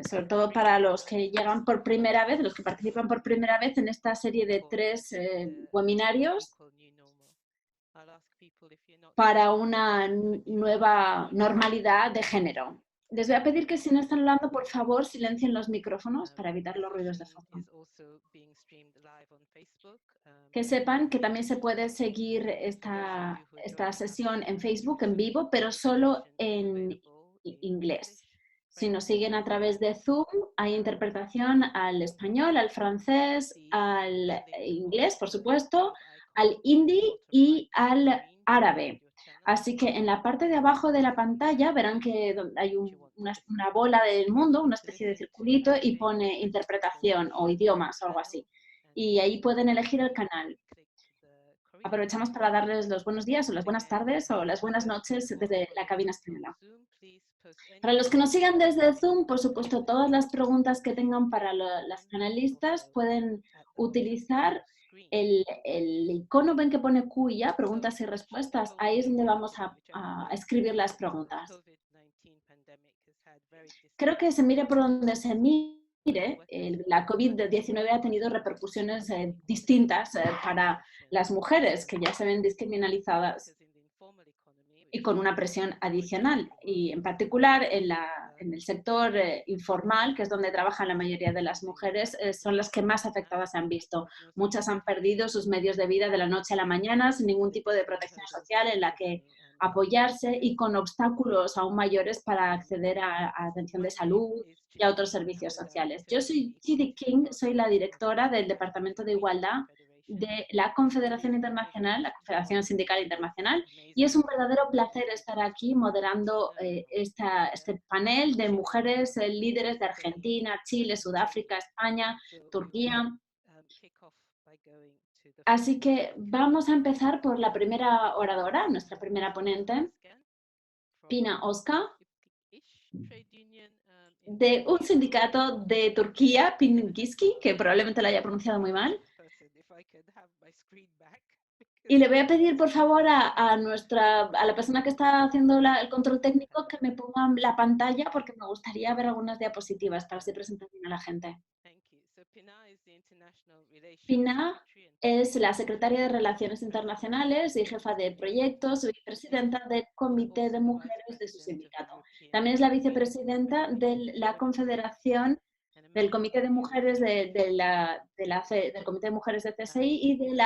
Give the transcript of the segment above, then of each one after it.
sobre todo para los que llegan por primera vez, los que participan por primera vez en esta serie de 3 webinarios para una nueva normalidad de género. Les voy a pedir que si no están hablando, por favor, silencien los micrófonos para evitar los ruidos de fondo. Que sepan que también se puede seguir esta sesión en Facebook en vivo, pero solo en inglés. Si nos siguen a través de Zoom, hay interpretación al español, al francés, al inglés, por supuesto, al hindi y al árabe. Así que en la parte de abajo de la pantalla verán que hay una bola del mundo, una especie de circulito, y pone interpretación o idiomas o algo así. Y ahí pueden elegir el canal. Aprovechamos para darles los buenos días o las buenas tardes o las buenas noches desde la cabina española. Para los que nos sigan desde Zoom, por supuesto, todas las preguntas que tengan para las panelistas pueden utilizar el icono, ven que pone Q y ya, preguntas y respuestas. Ahí es donde vamos a escribir las preguntas. Creo que se mire por donde se mire, la COVID-19 ha tenido repercusiones distintas para las mujeres, que ya se ven discriminalizadas y con una presión adicional. Y en particular en el sector informal, que es donde trabajan la mayoría de las mujeres, son las que más afectadas se han visto. Muchas han perdido sus medios de vida de la noche a la mañana sin ningún tipo de protección social en la que apoyarse y con obstáculos aún mayores para acceder a atención de salud y a otros servicios sociales. Yo soy Judy King, soy la directora del Departamento de Igualdad de la Confederación Internacional, la Confederación Sindical Internacional, y es un verdadero placer estar aquí moderando este panel de mujeres líderes de Argentina, Chile, Sudáfrica, España, Turquía. Así que vamos a empezar por la primera oradora, nuestra primera ponente, Pina Özkan, de un sindicato de Turquía, Pingiski, que probablemente lo haya pronunciado muy mal. Y le voy a pedir, por favor, a la persona que está haciendo el control técnico que me ponga la pantalla porque me gustaría ver algunas diapositivas para así presentar bien a la gente. Pina es la secretaria de Relaciones Internacionales y jefa de proyectos y vicepresidenta del Comité de Mujeres de su sindicato. También es la vicepresidenta de la Confederación del Comité de Mujeres del Comité de Mujeres de CSI y del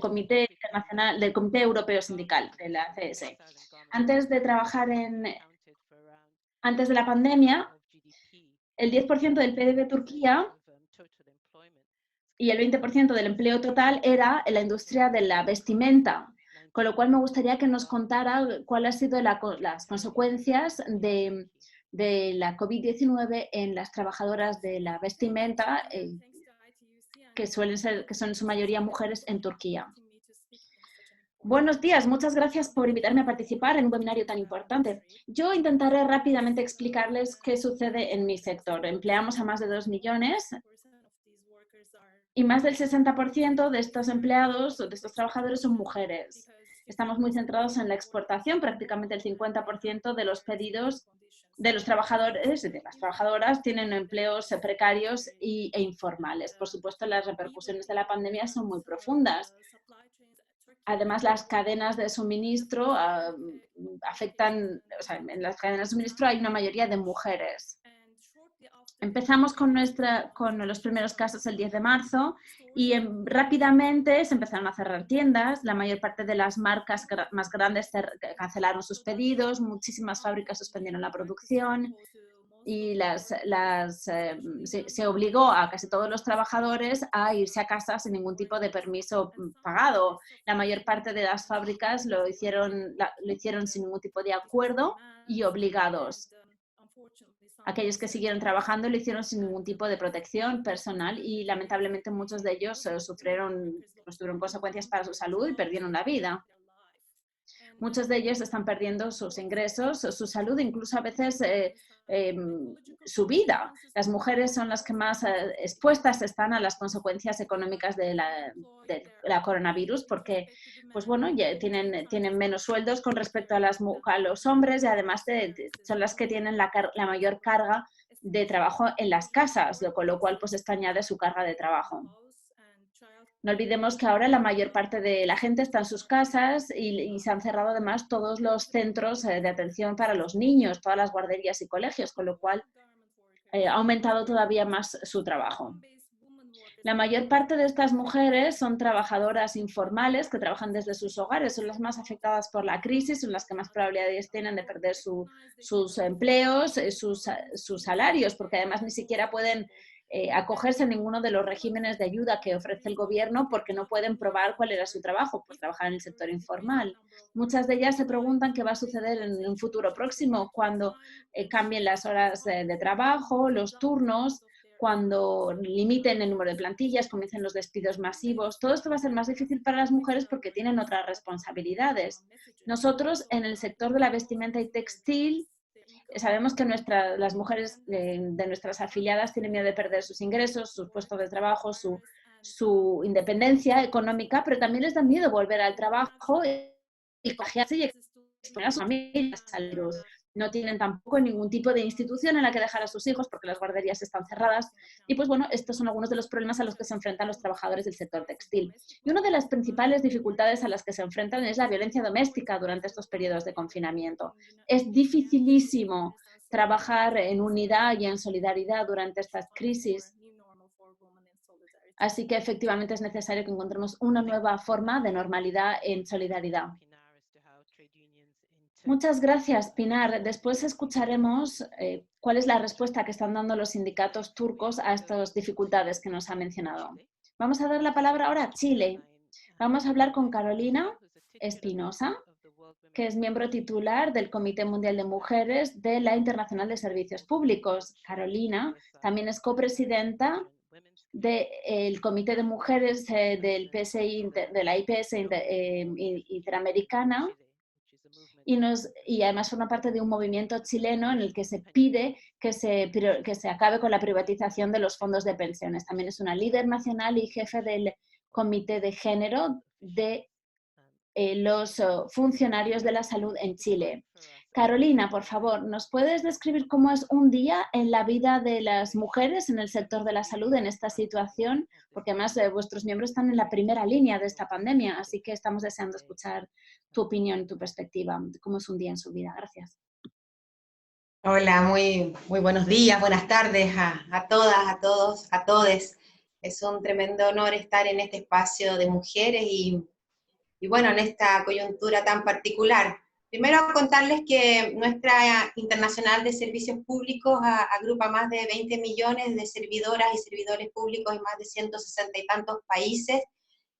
Comité Internacional, del Comité Europeo Sindical, de la CSI. Antes de la pandemia, el 10% del PIB de Turquía y el 20% del empleo total era en la industria de la vestimenta, con lo cual me gustaría que nos contara cuáles han sido las consecuencias de la COVID-19 en las trabajadoras de la vestimenta, que son en su mayoría mujeres en Turquía. Buenos días, muchas gracias por invitarme a participar en un webinario tan importante. Yo intentaré rápidamente explicarles qué sucede en mi sector. Empleamos a más de 2 millones y más del 60% de estos empleados o de estos trabajadores son mujeres. Estamos muy centrados en la exportación, prácticamente el 50% de los pedidos de los trabajadores y de las trabajadoras tienen empleos precarios e informales. Por supuesto, las repercusiones de la pandemia son muy profundas. Además, las cadenas de suministro afectan, o sea, en las cadenas de suministro hay una mayoría de mujeres. Empezamos con los primeros casos el 10 de marzo y rápidamente se empezaron a cerrar tiendas. La mayor parte de las marcas más grandes cancelaron sus pedidos, muchísimas fábricas suspendieron la producción y se obligó a casi todos los trabajadores a irse a casa sin ningún tipo de permiso pagado. La mayor parte de las fábricas lo hicieron sin ningún tipo de acuerdo y obligados. Aquellos que siguieron trabajando lo hicieron sin ningún tipo de protección personal y lamentablemente muchos de ellos tuvieron consecuencias para su salud y perdieron la vida. Muchos de ellos están perdiendo sus ingresos, su salud, incluso a veces su vida. Las mujeres son las que más expuestas están a las consecuencias económicas de la coronavirus porque, pues bueno, ya tienen menos sueldos con respecto a los hombres y además son las que tienen la mayor carga de trabajo en las casas, con lo cual pues esto añade su carga de trabajo. No olvidemos que ahora la mayor parte de la gente está en sus casas y se han cerrado además todos los centros de atención para los niños, todas las guarderías y colegios, con lo cual ha aumentado todavía más su trabajo. La mayor parte de estas mujeres son trabajadoras informales que trabajan desde sus hogares, son las más afectadas por la crisis, son las que más probabilidades tienen de perder sus empleos, sus salarios, porque además ni siquiera pueden acogerse a ninguno de los regímenes de ayuda que ofrece el gobierno porque no pueden probar cuál era su trabajo, pues trabajar en el sector informal. Muchas de ellas se preguntan qué va a suceder en un futuro próximo cuando cambien las horas de trabajo, los turnos, cuando limiten el número de plantillas, comiencen los despidos masivos. Todo esto va a ser más difícil para las mujeres porque tienen otras responsabilidades. Nosotros, en el sector de la vestimenta y textil, sabemos que las mujeres de nuestras afiliadas tienen miedo de perder sus ingresos, sus puestos de trabajo, su independencia económica, pero también les da miedo volver al trabajo y contagiarse y exponer a sus familias a los. No tienen tampoco ningún tipo de institución en la que dejar a sus hijos porque las guarderías están cerradas. Y pues bueno, estos son algunos de los problemas a los que se enfrentan los trabajadores del sector textil. Y una de las principales dificultades a las que se enfrentan es la violencia doméstica durante estos periodos de confinamiento. Es dificilísimo trabajar en unidad y en solidaridad durante estas crisis. Así que efectivamente es necesario que encontremos una nueva forma de normalidad en solidaridad. Muchas gracias, Pinar. Después escucharemos cuál es la respuesta que están dando los sindicatos turcos a estas dificultades que nos ha mencionado. Vamos a dar la palabra ahora a Chile. Vamos a hablar con Carolina Espinosa, que es miembro titular del Comité Mundial de Mujeres de la Internacional de Servicios Públicos. Carolina también es copresidenta del Comité de Mujeres del PSI, de la IPS Interamericana, y además forma parte de un movimiento chileno en el que se pide que se acabe con la privatización de los fondos de pensiones. También es una líder nacional y jefe del Comité de Género de los funcionarios de la salud en Chile. Carolina, por favor, ¿nos puedes describir cómo es un día en la vida de las mujeres en el sector de la salud en esta situación? Porque además vuestros miembros están en la primera línea de esta pandemia, así que estamos deseando escuchar tu opinión y tu perspectiva de cómo es un día en su vida. Gracias. Hola, muy buenos días, buenas tardes a todas, a todos, a todes. Es un tremendo honor estar en este espacio de mujeres y bueno, en esta coyuntura tan particular. Primero contarles que nuestra Internacional de Servicios Públicos agrupa más de 20 millones de servidoras y servidores públicos en más de 160 y tantos países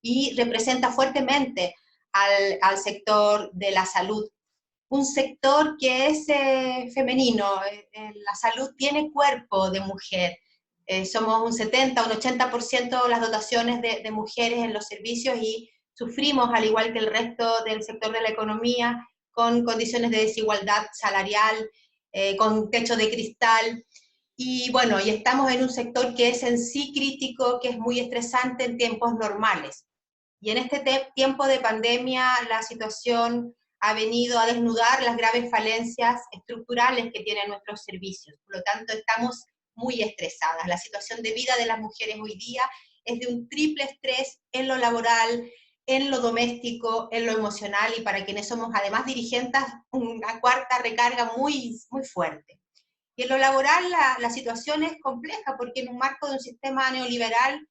y representa fuertemente al sector de la salud. Un sector que es femenino, la salud tiene cuerpo de mujer. Somos un 70, un 80% las dotaciones de mujeres en los servicios y sufrimos, al igual que el resto del sector de la economía, con condiciones de desigualdad salarial, con techo de cristal. Y bueno, y estamos en un sector que es en sí crítico, que es muy estresante en tiempos normales. Y en este tiempo de pandemia la situación ha venido a desnudar las graves falencias estructurales que tienen nuestros servicios. Por lo tanto, estamos muy estresadas. La situación de vida de las mujeres hoy día es de un triple estrés en lo laboral, en lo doméstico, en lo emocional, y para quienes somos además dirigentes, una cuarta recarga muy fuerte. Y en lo laboral la situación es compleja porque en un marco de un sistema neoliberal,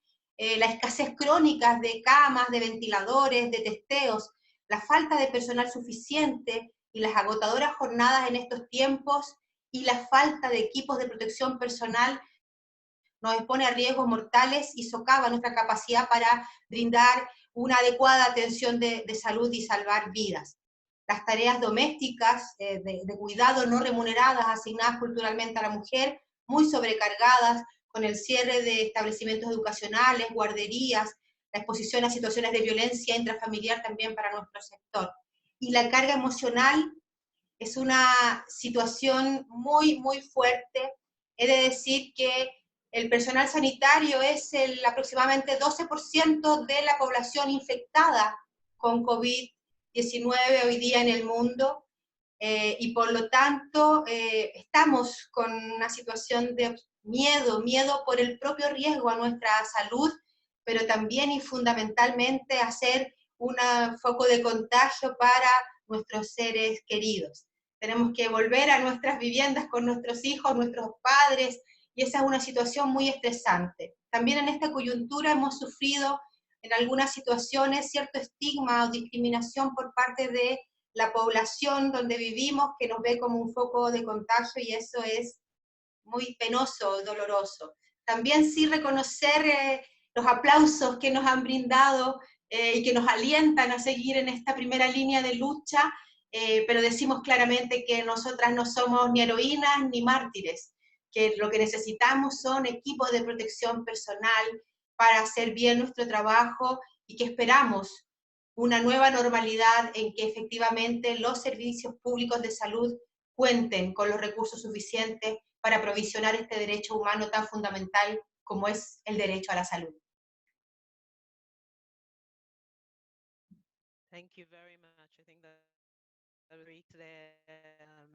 la escasez crónica de camas, de ventiladores, de testeos, la falta de personal suficiente y las agotadoras jornadas en estos tiempos y la falta de equipos de protección personal nos expone a riesgos mortales y socava nuestra capacidad para brindar una adecuada atención de salud y salvar vidas. Las tareas domésticas de cuidado no remuneradas asignadas culturalmente a la mujer, muy sobrecargadas con el cierre de establecimientos educacionales, guarderías, la exposición a situaciones de violencia intrafamiliar también para nuestro sector. y la carga emocional es una situación muy, muy fuerte. He de decir que el personal sanitario es aproximadamente 12% de la población infectada con COVID-19 hoy día en el mundo, y por lo tanto estamos con una situación de miedo por el propio riesgo a nuestra salud, pero también y fundamentalmente a ser un foco de contagio para nuestros seres queridos. Tenemos que volver a nuestras viviendas con nuestros hijos, nuestros padres, y esa es una situación muy estresante. También en esta coyuntura hemos sufrido en algunas situaciones cierto estigma o discriminación por parte de la población donde vivimos, que nos ve como un foco de contagio, y eso es muy penoso, doloroso. También sí reconocer los aplausos que nos han brindado y que nos alientan a seguir en esta primera línea de lucha, pero decimos claramente que nosotras no somos ni heroínas ni mártires, que lo que necesitamos son equipos de protección personal para hacer bien nuestro trabajo, y que esperamos una nueva normalidad en que efectivamente los servicios públicos de salud cuenten con los recursos suficientes para provisionar este derecho humano tan fundamental como es el derecho a la salud.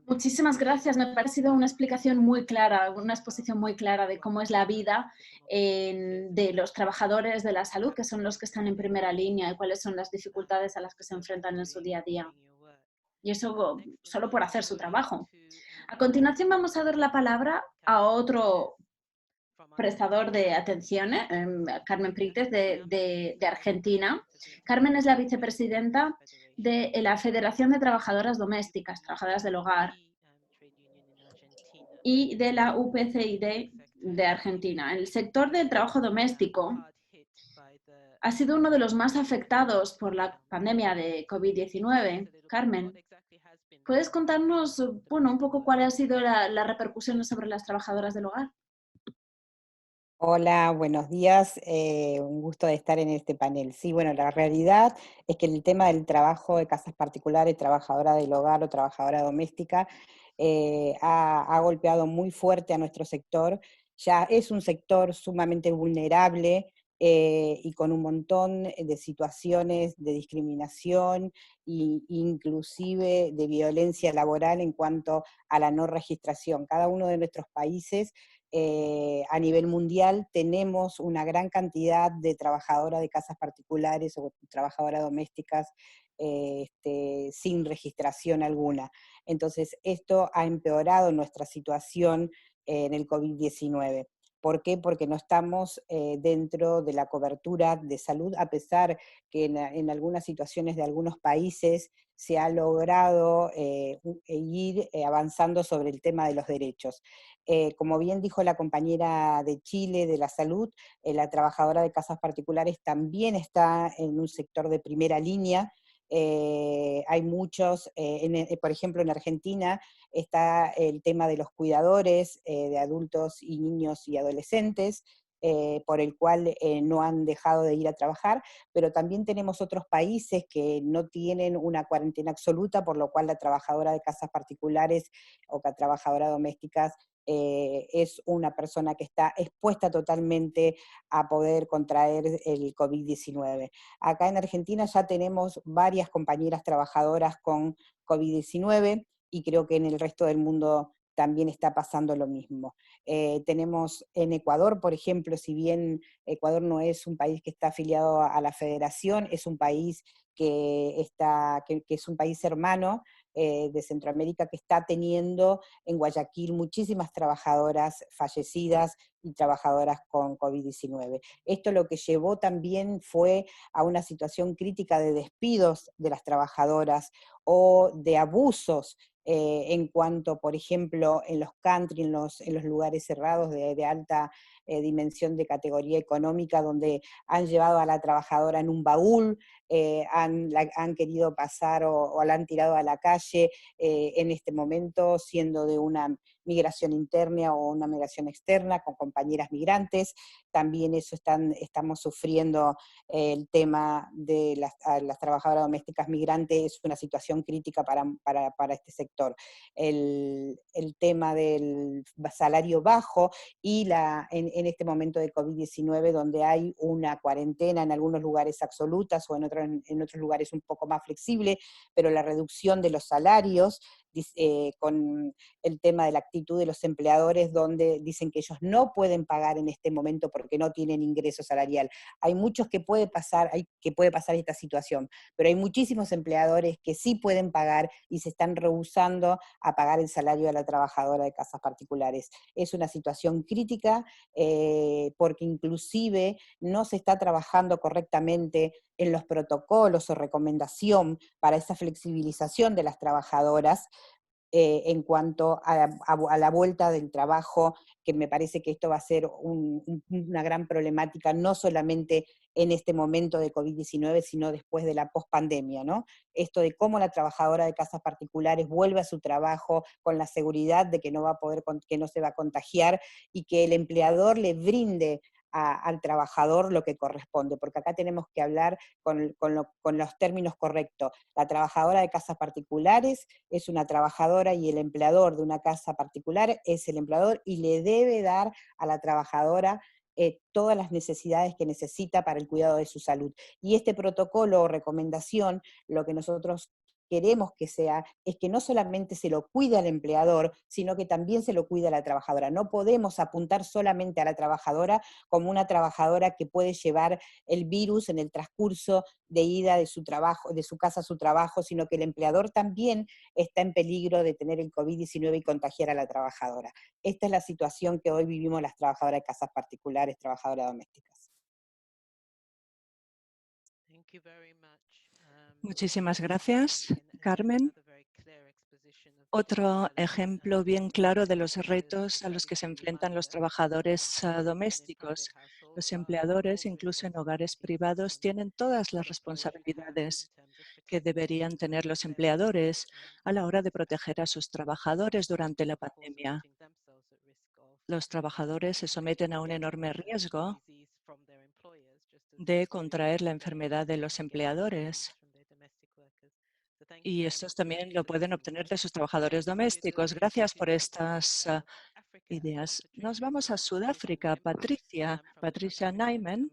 Muchísimas gracias. Me ha parecido una explicación muy clara, una exposición muy clara de cómo es la vida de los trabajadores de la salud, que son los que están en primera línea, y cuáles son las dificultades a las que se enfrentan en su día a día. Y eso solo por hacer su trabajo. A continuación vamos a dar la palabra a otro prestador de atención, Carmen Prites, de Argentina. Carmen es la vicepresidenta de la Federación de Trabajadoras Domésticas, Trabajadoras del Hogar, y de la UPCID de Argentina. El sector del trabajo doméstico ha sido uno de los más afectados por la pandemia de COVID-19. Carmen, ¿puedes contarnos un poco cuál ha sido la repercusión sobre las trabajadoras del hogar? Hola, buenos días. Un gusto de estar en este panel. Sí, bueno, la realidad es que el tema del trabajo de casas particulares, trabajadora del hogar o trabajadora doméstica, ha golpeado muy fuerte a nuestro sector. Ya es un sector sumamente vulnerable y con un montón de situaciones de discriminación e inclusive de violencia laboral en cuanto a la no registración. Cada uno de nuestros países a nivel mundial tenemos una gran cantidad de trabajadoras de casas particulares o trabajadoras domésticas sin registración alguna. Entonces, esto ha empeorado nuestra situación en el COVID-19. ¿Por qué? Porque no estamos dentro de la cobertura de salud, a pesar que en algunas situaciones de algunos países se ha logrado ir avanzando sobre el tema de los derechos. Como bien dijo la compañera de Chile de la salud, la trabajadora de casas particulares también está en un sector de primera línea. Hay muchos, por ejemplo en Argentina está el tema de los cuidadores de adultos y niños y adolescentes, por el cual no han dejado de ir a trabajar, pero también tenemos otros países que no tienen una cuarentena absoluta, por lo cual la trabajadora de casas particulares o la trabajadora domésticas es una persona que está expuesta totalmente a poder contraer el COVID-19. Acá en Argentina ya tenemos varias compañeras trabajadoras con COVID-19 y creo que en el resto del mundo también está pasando lo mismo. Tenemos en Ecuador, por ejemplo, si bien Ecuador no es un país que está afiliado a la federación, es un país que es un país hermano de Centroamérica, que está teniendo en Guayaquil muchísimas trabajadoras fallecidas y trabajadoras con COVID-19. Esto lo que llevó también fue a una situación crítica de despidos de las trabajadoras o de abusos en cuanto, por ejemplo, en los country, en los lugares cerrados de alta dimensión de categoría económica, donde han llevado a la trabajadora en un baúl, han querido pasar o la han tirado a la calle en este momento, siendo de una migración interna o una migración externa, con compañeras migrantes. También eso estamos sufriendo el tema de las trabajadoras domésticas migrantes, es una situación crítica para este sector. El tema del salario bajo y en este momento de COVID-19, donde hay una cuarentena en algunos lugares absolutas o en otros lugares un poco más flexible, pero la reducción de los salarios, con el tema de la actitud de los empleadores, donde dicen que ellos no pueden pagar en este momento porque no tienen ingreso salarial. Hay muchos que puede pasar esta situación, pero hay muchísimos empleadores que sí pueden pagar y se están rehusando a pagar el salario de la trabajadora de casas particulares. Es una situación crítica porque inclusive no se está trabajando correctamente en los protocolos o recomendación para esa flexibilización de las trabajadoras, en cuanto a la vuelta del trabajo, que me parece que esto va a ser una gran problemática, no solamente en este momento de COVID-19, sino después de la pospandemia, ¿no? Esto de cómo la trabajadora de casas particulares vuelve a su trabajo con la seguridad de que que no se va a contagiar, y que el empleador le brinde al trabajador lo que corresponde, porque acá tenemos que hablar con los términos correctos. La trabajadora de casas particulares es una trabajadora y el empleador de una casa particular es el empleador, y le debe dar a la trabajadora todas las necesidades que necesita para el cuidado de su salud. Y este protocolo o recomendación, lo que nosotros queremos que sea, es que no solamente se lo cuida al empleador, sino que también se lo cuida a la trabajadora. No podemos apuntar solamente a la trabajadora como una trabajadora que puede llevar el virus en el transcurso de ida de su trabajo, de su casa a su trabajo, sino que el empleador también está en peligro de tener el COVID-19 y contagiar a la trabajadora. Esta es la situación que hoy vivimos las trabajadoras de casas particulares, trabajadoras domésticas. Muchísimas gracias, Carmen. Otro ejemplo bien claro de los retos a los que se enfrentan los trabajadores domésticos. Los empleadores, incluso en hogares privados, tienen todas las responsabilidades que deberían tener los empleadores a la hora de proteger a sus trabajadores durante la pandemia. Los trabajadores se someten a un enorme riesgo de contraer la enfermedad de los empleadores. Y estos también lo pueden obtener de sus trabajadores domésticos. Gracias por estas ideas. Nos vamos a Sudáfrica. Patricia Nyman,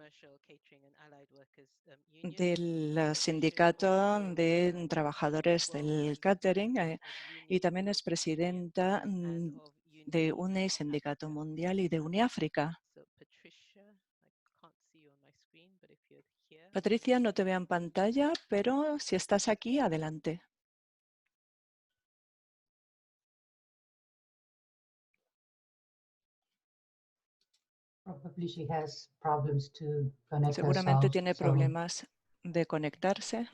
del Sindicato de Trabajadores del Catering, y también es presidenta de UNE, Sindicato Mundial, y de UniAfrica. Patricia, no te veo en pantalla, pero si estás aquí, adelante. Seguramente tiene problemas de conectarse.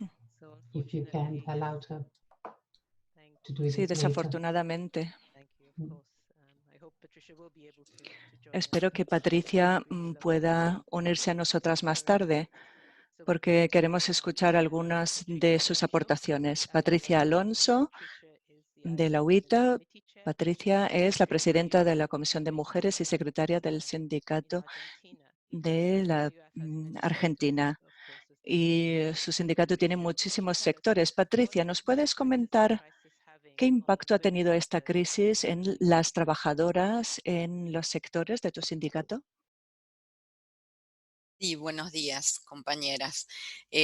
Sí, desafortunadamente. Espero que Patricia pueda unirse a nosotras más tarde, porque queremos escuchar algunas de sus aportaciones. Patricia Alonso, de la UITA. Patricia es la presidenta de la Comisión de Mujeres y secretaria del Sindicato de la Argentina. Y su sindicato tiene muchísimos sectores. Patricia, ¿nos puedes comentar qué impacto ha tenido esta crisis en las trabajadoras en los sectores de tu sindicato? Sí, buenos días, compañeras.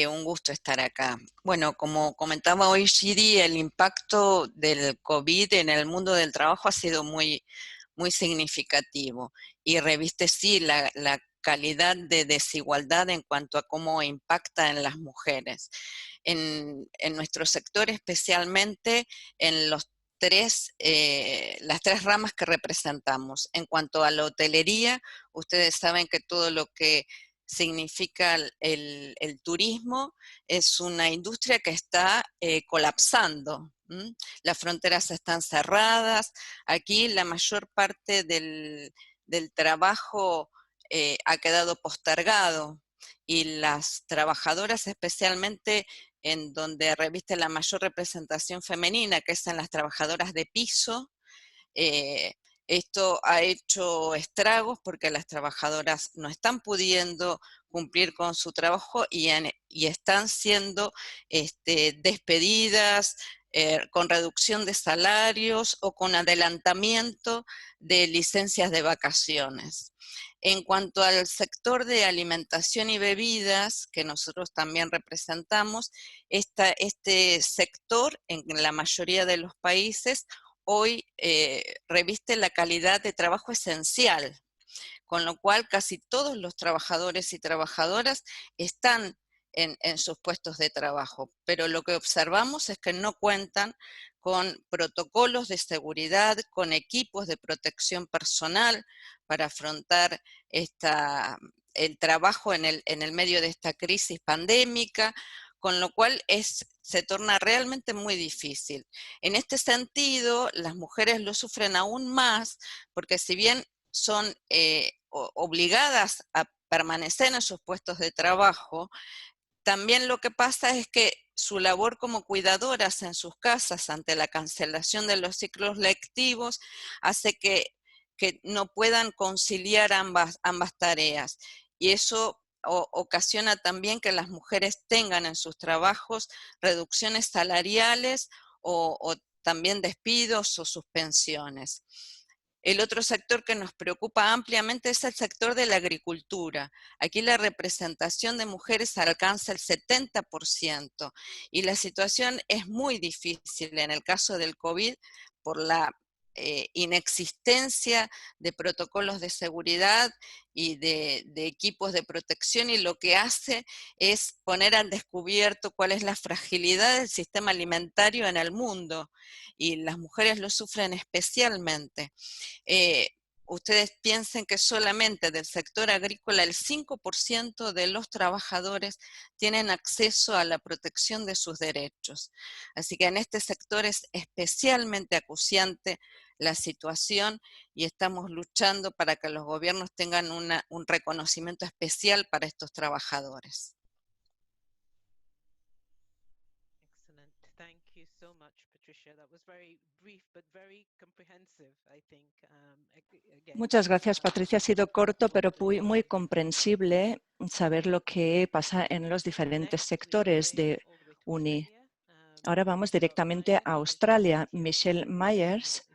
Un gusto estar acá. Bueno, como comentaba hoy Shiri, el impacto del COVID en el mundo del trabajo ha sido muy, muy significativo y reviste, sí, la calidad de desigualdad en cuanto a cómo impacta en las mujeres. En nuestro sector, especialmente en las tres ramas que representamos. En cuanto a la hotelería, ustedes saben que todo lo que significa el turismo, es una industria que está colapsando. Las fronteras están cerradas. Aquí la mayor parte del trabajo ha quedado postergado, y las trabajadoras, especialmente en donde reviste la mayor representación femenina, que es en las trabajadoras de piso, esto ha hecho estragos porque las trabajadoras no están pudiendo cumplir con su trabajo y están siendo despedidas, con reducción de salarios o con adelantamiento de licencias de vacaciones. En cuanto al sector de alimentación y bebidas, que nosotros también representamos, este sector en la mayoría de los países hoy reviste la calidad de trabajo esencial, con lo cual casi todos los trabajadores y trabajadoras están en sus puestos de trabajo, pero lo que observamos es que no cuentan con protocolos de seguridad, con equipos de protección personal para afrontar el trabajo en el medio de esta crisis pandémica, con lo cual se torna realmente muy difícil. En este sentido, las mujeres lo sufren aún más, porque si bien son obligadas a permanecer en sus puestos de trabajo, también lo que pasa es que su labor como cuidadoras en sus casas ante la cancelación de los ciclos lectivos hace que no puedan conciliar ambas tareas. Y eso ocasiona también que las mujeres tengan en sus trabajos reducciones salariales o también despidos o suspensiones. El otro sector que nos preocupa ampliamente es el sector de la agricultura. Aquí la representación de mujeres alcanza el 70% y la situación es muy difícil en el caso del COVID por la inexistencia de protocolos de seguridad y de equipos de protección, y lo que hace es poner al descubierto cuál es la fragilidad del sistema alimentario en el mundo, y las mujeres lo sufren especialmente. Ustedes piensen que solamente del sector agrícola el 5% de los trabajadores tienen acceso a la protección de sus derechos. Así que en este sector es especialmente acuciante la situación y estamos luchando para que los gobiernos tengan un reconocimiento especial para estos trabajadores. Muchas gracias, Patricia. Ha sido corto, pero muy comprensible saber lo que pasa en los diferentes sectores de UNI. Ahora vamos directamente a Australia. Michelle Myers,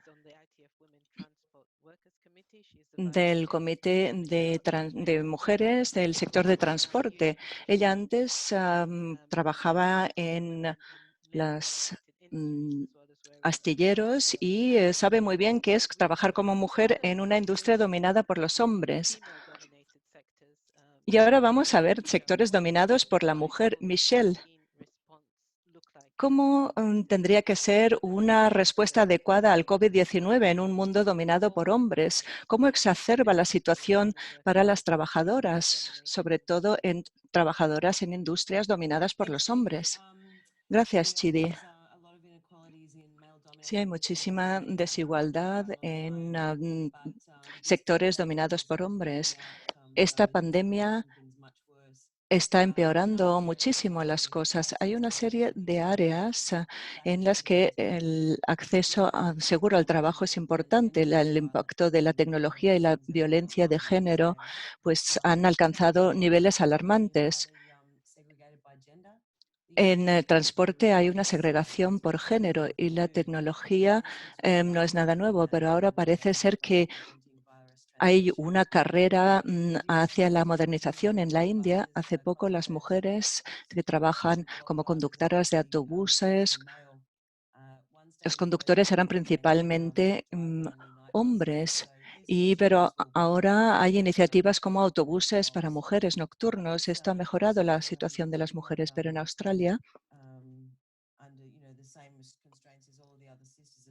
del Comité de Mujeres del Sector de Transporte. Ella antes trabajaba en los astilleros y sabe muy bien qué es trabajar como mujer en una industria dominada por los hombres. Y ahora vamos a ver sectores dominados por la mujer. Michelle, ¿cómo tendría que ser una respuesta adecuada al COVID-19 en un mundo dominado por hombres? ¿Cómo exacerba la situación para las trabajadoras, sobre todo trabajadoras en industrias dominadas por los hombres? Gracias, Chidi. Sí, hay muchísima desigualdad en sectores dominados por hombres. Esta pandemia está empeorando muchísimo las cosas. Hay una serie de áreas en las que el acceso seguro al trabajo es importante. El impacto de la tecnología y la violencia de género pues, han alcanzado niveles alarmantes. En el transporte hay una segregación por género y la tecnología no es nada nuevo, pero ahora parece ser que hay una carrera hacia la modernización en la India. Hace poco las mujeres que trabajan como conductoras de autobuses, los conductores eran principalmente hombres. Pero ahora hay iniciativas como autobuses para mujeres nocturnos. Esto ha mejorado la situación de las mujeres, pero en Australia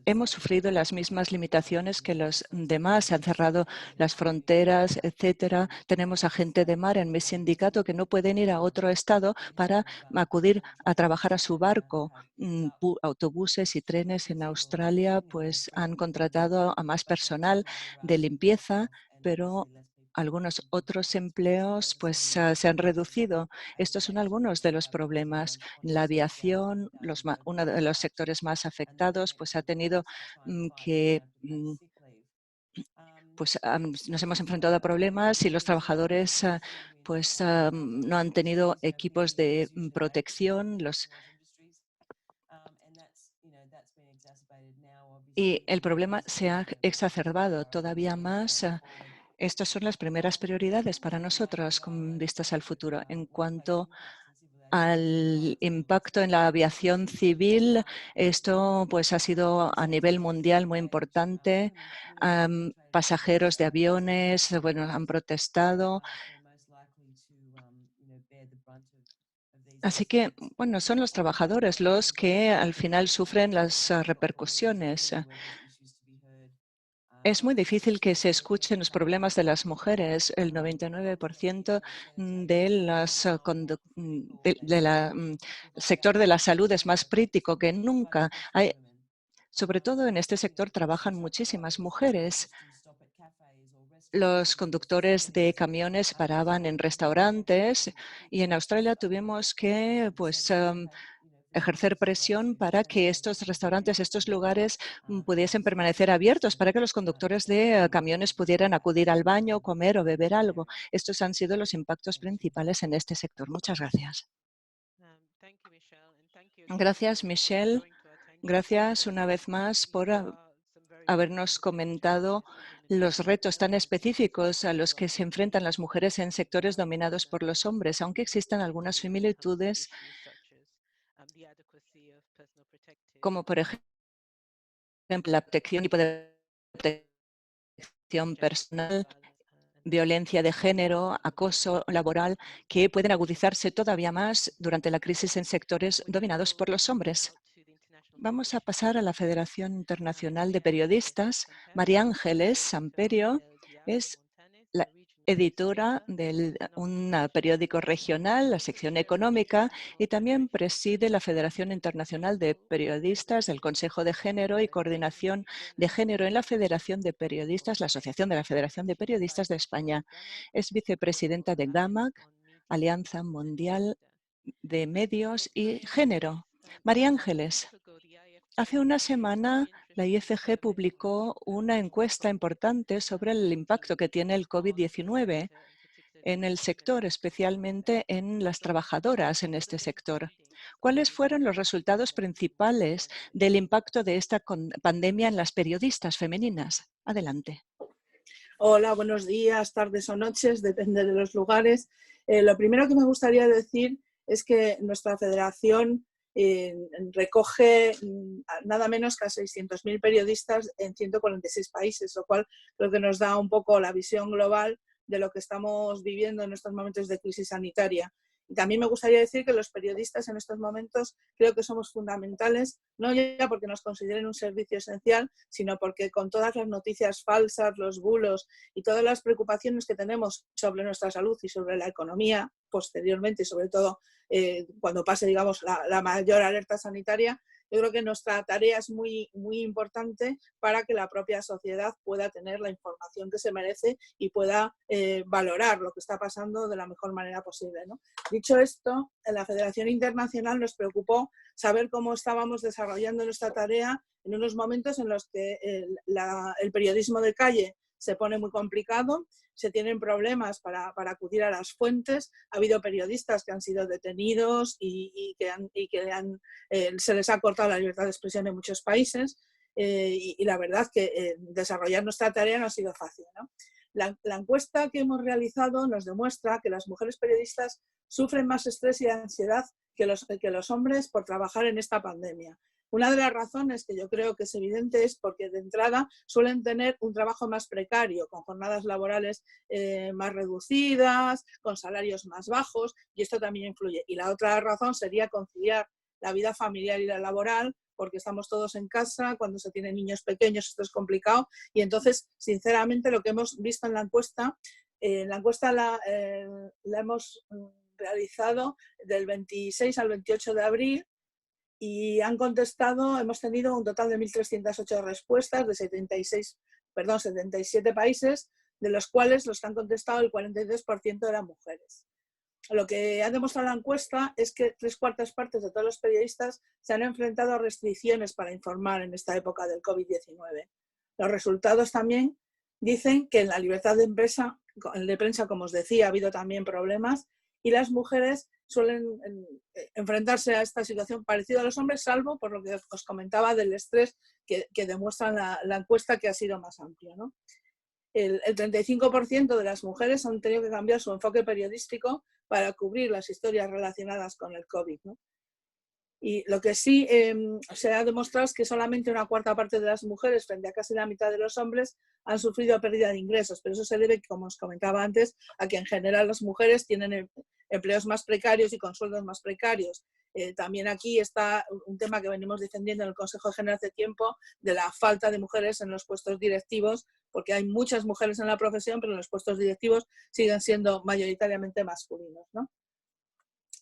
hemos sufrido las mismas limitaciones que los demás. Se han cerrado las fronteras, etcétera. Tenemos a gente de mar en mi sindicato que no pueden ir a otro estado para acudir a trabajar a su barco. Autobuses y trenes en Australia pues han contratado a más personal de limpieza, pero algunos otros empleos pues se han reducido. Estos son algunos de los problemas. La aviación, uno de los sectores más afectados, pues ha tenido que pues nos hemos enfrentado a problemas y los trabajadores pues no han tenido equipos de protección. Y el problema se ha exacerbado todavía más. Estas son las primeras prioridades para nosotros con vistas al futuro. En cuanto al impacto en la aviación civil, esto pues ha sido a nivel mundial muy importante. Pasajeros de aviones, bueno, han protestado. Así que, bueno, son los trabajadores los que al final sufren las repercusiones. Es muy difícil que se escuchen los problemas de las mujeres. El 99% del sector de la salud es más crítico que nunca. Sobre todo en este sector trabajan muchísimas mujeres. Los conductores de camiones paraban en restaurantes y en Australia tuvimos que ejercer presión para que estos restaurantes, estos lugares pudiesen permanecer abiertos, para que los conductores de camiones pudieran acudir al baño, comer o beber algo. Estos han sido los impactos principales en este sector. Muchas gracias. Gracias, Michelle. Gracias una vez más por habernos comentado los retos tan específicos a los que se enfrentan las mujeres en sectores dominados por los hombres, aunque existan algunas similitudes, como por ejemplo la protección y protección personal, violencia de género, acoso laboral, que pueden agudizarse todavía más durante la crisis en sectores dominados por los hombres. Vamos a pasar a la Federación Internacional de Periodistas. María Ángeles Samperio es la editora de un periódico regional, la sección económica, y también preside la Federación Internacional de Periodistas, el Consejo de Género y Coordinación de Género en la Federación de Periodistas, la Asociación de la Federación de Periodistas de España. Es vicepresidenta de GAMAC, Alianza Mundial de Medios y Género. María Ángeles, hace una semana la IFG publicó una encuesta importante sobre el impacto que tiene el COVID-19 en el sector, especialmente en las trabajadoras en este sector. ¿Cuáles fueron los resultados principales del impacto de esta pandemia en las periodistas femeninas? Adelante. Hola, buenos días, tardes o noches, depende de los lugares. Lo primero que me gustaría decir es que nuestra federación recoge nada menos que a 600.000 periodistas en 146 países, lo cual creo que nos da un poco la visión global de lo que estamos viviendo en estos momentos de crisis sanitaria. Y también me gustaría decir que los periodistas en estos momentos creo que somos fundamentales, no ya porque nos consideren un servicio esencial, sino porque con todas las noticias falsas, los bulos y todas las preocupaciones que tenemos sobre nuestra salud y sobre la economía posteriormente, y sobre todo cuando pase, digamos, la mayor alerta sanitaria, yo creo que nuestra tarea es muy, muy importante para que la propia sociedad pueda tener la información que se merece y pueda valorar lo que está pasando de la mejor manera posible, ¿no? Dicho esto, en la Federación Internacional nos preocupó saber cómo estábamos desarrollando nuestra tarea en unos momentos en los que el periodismo de calle se pone muy complicado, se tienen problemas para acudir a las fuentes. Ha habido periodistas que han sido detenidos y se les ha cortado la libertad de expresión en muchos países y la verdad que desarrollar nuestra tarea no ha sido fácil, ¿no? La encuesta que hemos realizado nos demuestra que las mujeres periodistas sufren más estrés y ansiedad que los hombres por trabajar en esta pandemia. Una de las razones que yo creo que es evidente es porque de entrada suelen tener un trabajo más precario, con jornadas laborales más reducidas, con salarios más bajos, y esto también influye. Y la otra razón sería conciliar la vida familiar y la laboral, porque estamos todos en casa, cuando se tienen niños pequeños esto es complicado, y entonces, sinceramente, lo que hemos visto en la encuesta la hemos realizado del 26 al 28 de abril, y han contestado, hemos tenido un total de 1.308 respuestas de 77 países, de los cuales los que han contestado el 43% eran mujeres. Lo que ha demostrado la encuesta es que 3/4 partes de todos los periodistas se han enfrentado a restricciones para informar en esta época del COVID-19. Los resultados también dicen que en la libertad de prensa, como os decía, ha habido también problemas, y las mujeres suelen enfrentarse a esta situación parecida a los hombres, salvo por lo que os comentaba del estrés que demuestra la encuesta, que ha sido más amplio, ¿no? El 35% de las mujeres han tenido que cambiar su enfoque periodístico para cubrir las historias relacionadas con el COVID, ¿no? Y lo que sí se ha demostrado es que solamente una cuarta parte de las mujeres, frente a casi la mitad de los hombres, han sufrido pérdida de ingresos, pero eso se debe, como os comentaba antes, a que en general las mujeres tienen empleos más precarios y con sueldos más precarios. También aquí está un tema que venimos defendiendo en el Consejo General hace tiempo, de la falta de mujeres en los puestos directivos, porque hay muchas mujeres en la profesión, pero en los puestos directivos siguen siendo mayoritariamente masculinos, ¿no?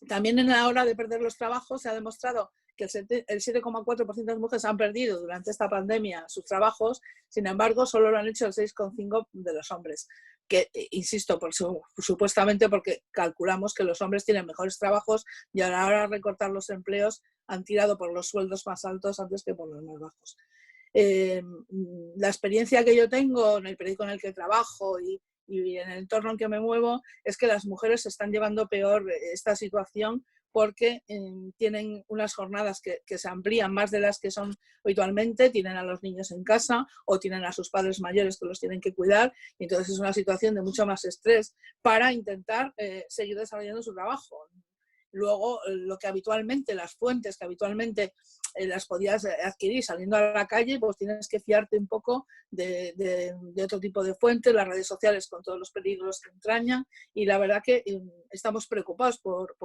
También en la hora de perder los trabajos se ha demostrado que el 7,4% de las mujeres han perdido durante esta pandemia sus trabajos, sin embargo solo lo han hecho el 6,5% de los hombres, que insisto, supuestamente porque calculamos que los hombres tienen mejores trabajos y a la hora de recortar los empleos han tirado por los sueldos más altos antes que por los más bajos. La experiencia que yo tengo en el periódico en el que trabajo y en el entorno en que me muevo es que las mujeres están llevando peor esta situación, porque tienen unas jornadas que se amplían más de las que son habitualmente, tienen a los niños en casa o tienen a sus padres mayores que los tienen que cuidar, y entonces es una situación de mucho más estrés para intentar seguir desarrollando su trabajo. Luego, las fuentes que habitualmente las podías adquirir saliendo a la calle, pues tienes que fiarte un poco de otro tipo de fuentes, las redes sociales con todos los peligros que entrañan, y la verdad que estamos preocupados por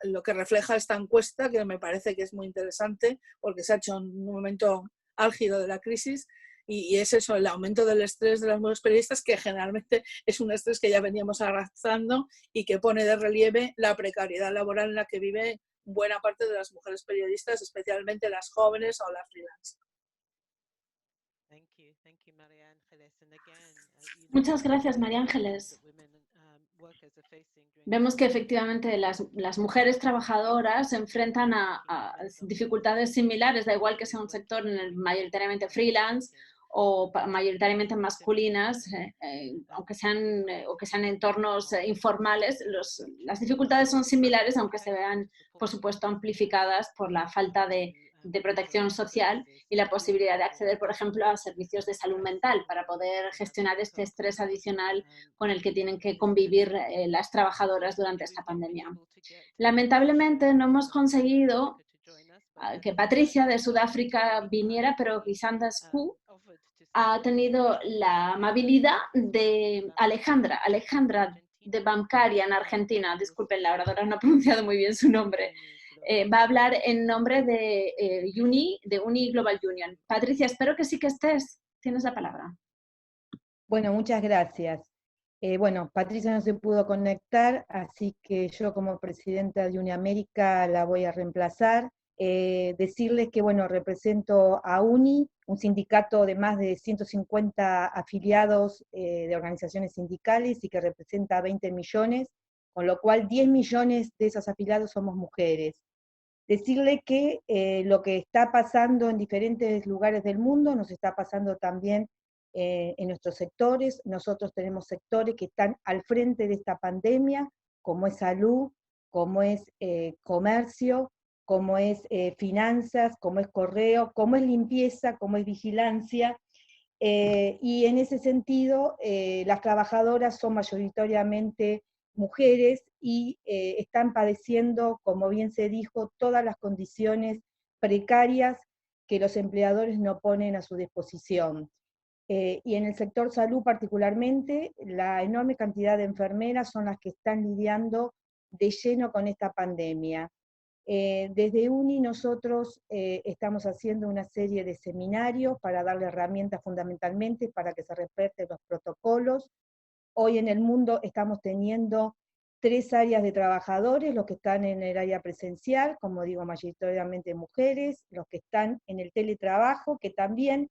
lo que refleja esta encuesta, que me parece que es muy interesante porque se ha hecho en un momento álgido de la crisis. Y es eso, el aumento del estrés de las mujeres periodistas, que generalmente es un estrés que ya veníamos arrastrando y que pone de relieve la precariedad laboral en la que vive buena parte de las mujeres periodistas, especialmente las jóvenes o las freelance. Muchas gracias, María Ángeles. Vemos que efectivamente las mujeres trabajadoras se enfrentan a dificultades similares, da igual que sea un sector mayoritariamente freelance o mayoritariamente masculinas, aunque sean entornos informales, las dificultades son similares, aunque se vean, por supuesto, amplificadas por la falta de protección social y la posibilidad de acceder, por ejemplo, a servicios de salud mental para poder gestionar este estrés adicional con el que tienen que convivir las trabajadoras durante esta pandemia. Lamentablemente no hemos conseguido que Patricia de Sudáfrica viniera, pero Gisanda Sku ha tenido la amabilidad de Alejandra de Bancaria en Argentina, disculpen, la oradora no ha pronunciado muy bien su nombre, va a hablar en nombre de Uni Global Union. Patricia, espero que sí que estés. Tienes la palabra. Bueno, muchas gracias. Bueno, Patricia no se pudo conectar, así que yo como presidenta de Uniamérica la voy a reemplazar. Decirles que, bueno, represento a UNI, un sindicato de más de 150 afiliados de organizaciones sindicales y que representa 20 millones, con lo cual 10 millones de esos afiliados somos mujeres. Decirle que lo que está pasando en diferentes lugares del mundo nos está pasando también en nuestros sectores. Nosotros tenemos sectores que están al frente de esta pandemia, como es salud, como es comercio, como es finanzas, como es correo, como es limpieza, como es vigilancia. Y en ese sentido, las trabajadoras son mayoritariamente mujeres y están padeciendo, como bien se dijo, todas las condiciones precarias que los empleadores no ponen a su disposición. Y en el sector salud particularmente, la enorme cantidad de enfermeras son las que están lidiando de lleno con esta pandemia. Desde UNI nosotros estamos haciendo una serie de seminarios para darle herramientas fundamentalmente para que se respeten los protocolos. Hoy en el mundo estamos teniendo 3 áreas de trabajadores, los que están en el área presencial, como digo, mayoritariamente mujeres, los que están en el teletrabajo, que también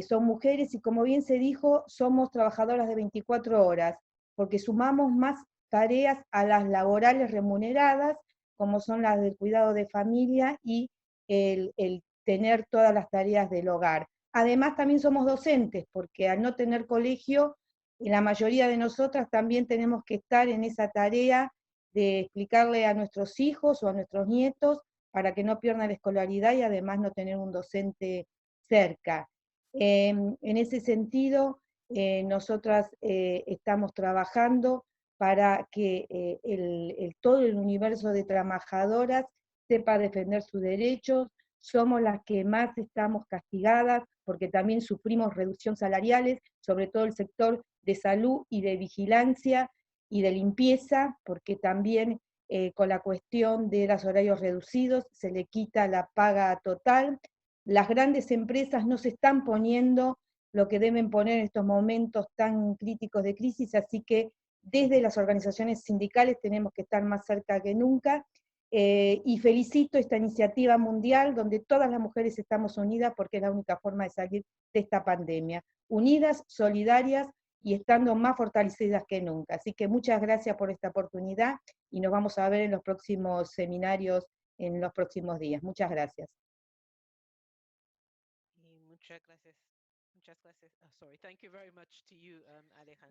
son mujeres, y como bien se dijo, somos trabajadoras de 24 horas, porque sumamos más tareas a las laborales remuneradas, como son las del cuidado de familia y el tener todas las tareas del hogar. Además también somos docentes, porque al no tener colegio, la mayoría de nosotras también tenemos que estar en esa tarea de explicarle a nuestros hijos o a nuestros nietos para que no pierdan la escolaridad y además no tener un docente cerca. En ese sentido, nosotras estamos trabajando para que todo el universo de trabajadoras sepa defender sus derechos. Somos las que más estamos castigadas porque también sufrimos reducción salariales, sobre todo el sector de salud y de vigilancia y de limpieza, porque también con la cuestión de los horarios reducidos se le quita la paga total. Las grandes empresas no se están poniendo lo que deben poner en estos momentos tan críticos de crisis, así que desde las organizaciones sindicales tenemos que estar más cerca que nunca, y felicito esta iniciativa mundial donde todas las mujeres estamos unidas porque es la única forma de salir de esta pandemia, unidas, solidarias y estando más fortalecidas que nunca. Así que muchas gracias por esta oportunidad y nos vamos a ver en los próximos seminarios en los próximos días. Muchas gracias.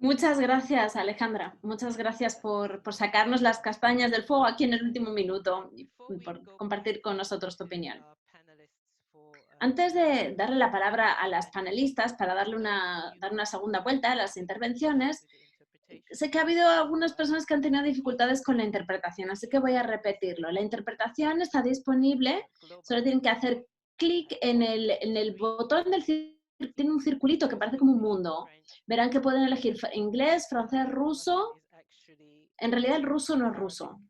Muchas gracias, Alejandra. Muchas gracias por sacarnos las castañas del fuego aquí en el último minuto y por compartir con nosotros tu opinión. Antes de darle la palabra a las panelistas para dar una segunda vuelta a las intervenciones, sé que ha habido algunas personas que han tenido dificultades con la interpretación, así que voy a repetirlo. La interpretación está disponible, solo tienen que hacer clic en el botón del tiene un circulito que parece como un mundo. Verán que pueden elegir inglés, francés, ruso. En realidad el ruso no es ruso,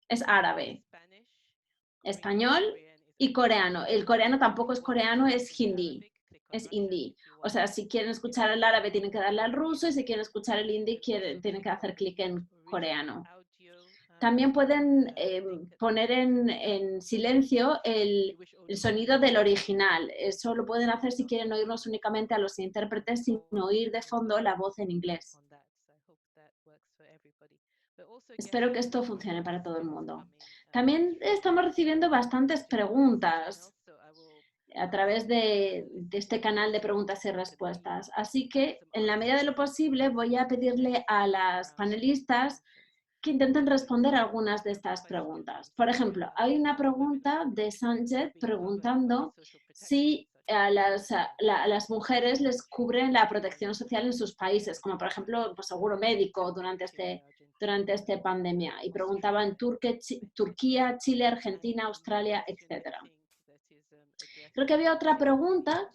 es árabe, español y coreano. El coreano tampoco es coreano, es hindi, es hindi. O sea, si quieren escuchar el árabe tienen que darle al ruso y si quieren escuchar el hindi tienen que hacer clic en coreano. También pueden poner en silencio el sonido del original. Eso lo pueden hacer si quieren oírnos únicamente a los intérpretes sin oír de fondo la voz en inglés. Espero que esto funcione para todo el mundo. También estamos recibiendo bastantes preguntas a través de este canal de preguntas y respuestas. Así que, en la medida de lo posible, voy a pedirle a las panelistas que intenten responder algunas de estas preguntas. Por ejemplo, hay una pregunta de Sanjay preguntando si a las mujeres les cubren la protección social en sus países, como por ejemplo pues, seguro médico durante esta pandemia. Y preguntaban Turquía, Chile, Argentina, Australia, etc. Creo que había otra pregunta,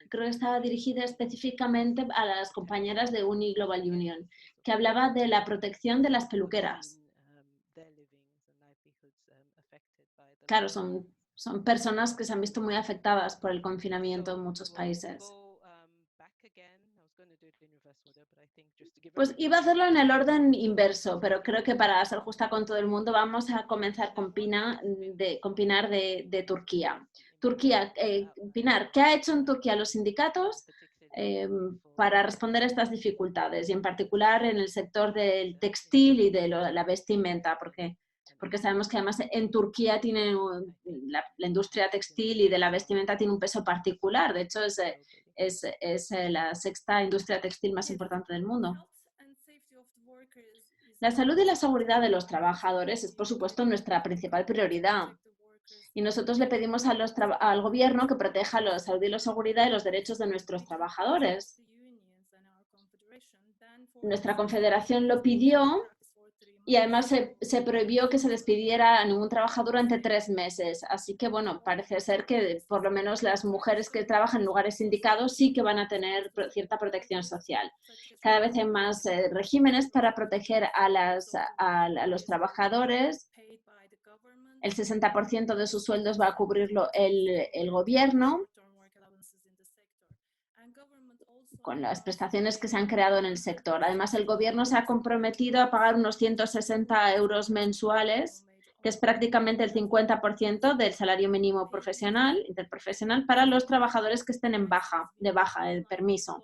creo que estaba dirigida específicamente a las compañeras de Uni Global Union, que hablaba de la protección de las peluqueras. Claro, son personas que se han visto muy afectadas por el confinamiento en muchos países. Pues iba a hacerlo en el orden inverso, pero creo que para ser justa con todo el mundo vamos a comenzar con Pinar de Turquía. Turquía, Pinar, ¿qué ha hecho en Turquía los sindicatos para responder a estas dificultades? Y en particular en el sector del textil y de la vestimenta, porque sabemos que además en Turquía la industria textil y de la vestimenta tiene un peso particular. De hecho, es la sexta industria textil más importante del mundo. La salud y la seguridad de los trabajadores es, por supuesto, nuestra principal prioridad. Y nosotros le pedimos al gobierno que proteja la salud y la seguridad y los derechos de nuestros trabajadores. Nuestra confederación lo pidió y además se prohibió que se despidiera a ningún trabajador durante 3 meses. Así que, bueno, parece ser que por lo menos las mujeres que trabajan en lugares indicados sí que van a tener cierta protección social. Cada vez hay más regímenes para proteger a los trabajadores el 60% de sus sueldos va a cubrirlo el gobierno, con las prestaciones que se han creado en el sector. Además, el gobierno se ha comprometido a pagar unos 160 euros mensuales, que es prácticamente el 50% del salario mínimo profesional, interprofesional, para los trabajadores que estén de baja, el permiso.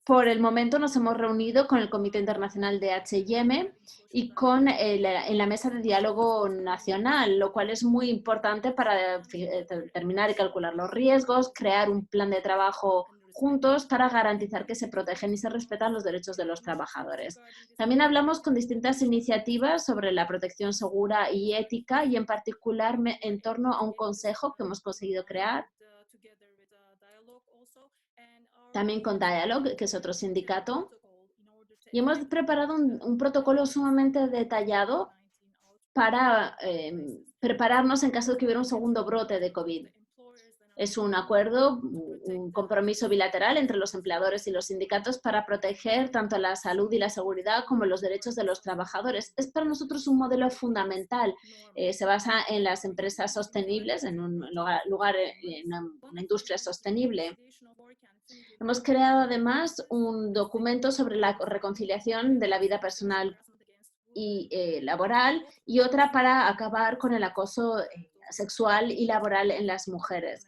Por el momento nos hemos reunido con el Comité Internacional de H&M y en la mesa de diálogo nacional, lo cual es muy importante para determinar y calcular los riesgos, crear un plan de trabajo juntos para garantizar que se protegen y se respetan los derechos de los trabajadores. También hablamos con distintas iniciativas sobre la protección segura y ética y en particular en torno a un consejo que hemos conseguido crear. También con Dialog, que es otro sindicato, y hemos preparado un protocolo sumamente detallado para prepararnos en caso de que hubiera un segundo brote de COVID. Es un acuerdo, un compromiso bilateral entre los empleadores y los sindicatos para proteger tanto la salud y la seguridad como los derechos de los trabajadores. Es para nosotros un modelo fundamental. Se basa en las empresas sostenibles, en un lugar, en una industria sostenible. Hemos creado además un documento sobre la reconciliación de la vida personal y laboral y otra para acabar con el acoso sexual y laboral en las mujeres.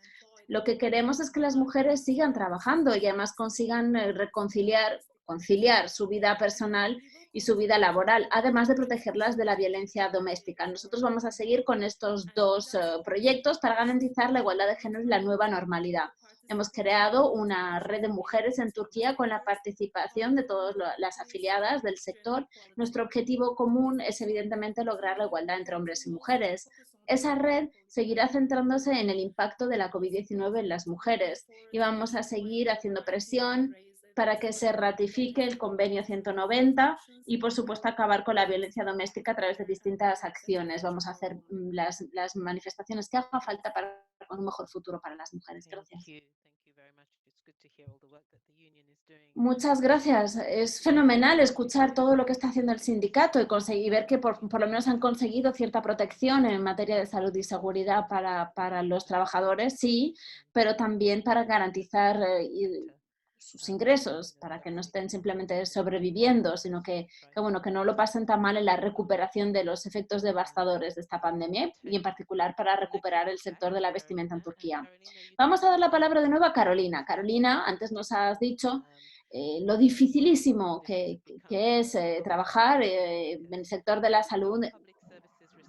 Lo que queremos es que las mujeres sigan trabajando y además consigan conciliar su vida personal y su vida laboral, además de protegerlas de la violencia doméstica. Nosotros vamos a seguir con estos dos proyectos para garantizar la igualdad de género y la nueva normalidad. Hemos creado una red de mujeres en Turquía con la participación de todas las afiliadas del sector. Nuestro objetivo común es evidentemente lograr la igualdad entre hombres y mujeres. Esa red seguirá centrándose en el impacto de la COVID-19 en las mujeres y vamos a seguir haciendo presión para que se ratifique el convenio 190 y, por supuesto, acabar con la violencia doméstica a través de distintas acciones. Vamos a hacer las manifestaciones que haga falta para un mejor futuro para las mujeres. Gracias. Muchas gracias. Es fenomenal escuchar todo lo que está haciendo el sindicato y ver que por lo menos han conseguido cierta protección en materia de salud y seguridad para los trabajadores, sí, pero también para garantizar sus ingresos, para que no estén simplemente sobreviviendo, sino que no lo pasen tan mal en la recuperación de los efectos devastadores de esta pandemia y en particular para recuperar el sector de la vestimenta en Turquía. Vamos a dar la palabra de nuevo a Carolina. Carolina, antes nos has dicho lo dificilísimo que es trabajar en el sector de la salud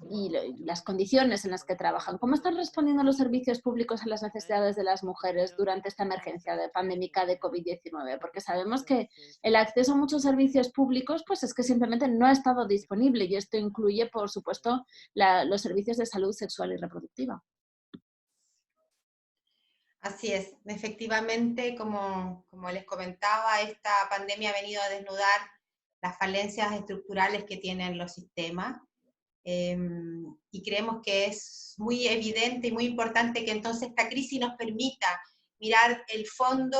y las condiciones en las que trabajan. ¿Cómo están respondiendo los servicios públicos a las necesidades de las mujeres durante esta emergencia pandémica de COVID-19? Porque sabemos que el acceso a muchos servicios públicos pues es que simplemente no ha estado disponible y esto incluye, por supuesto, los servicios de salud sexual y reproductiva. Así es, efectivamente, como les comentaba, esta pandemia ha venido a desnudar las falencias estructurales que tienen los sistemas. Y creemos que es muy evidente y muy importante que entonces esta crisis nos permita mirar el fondo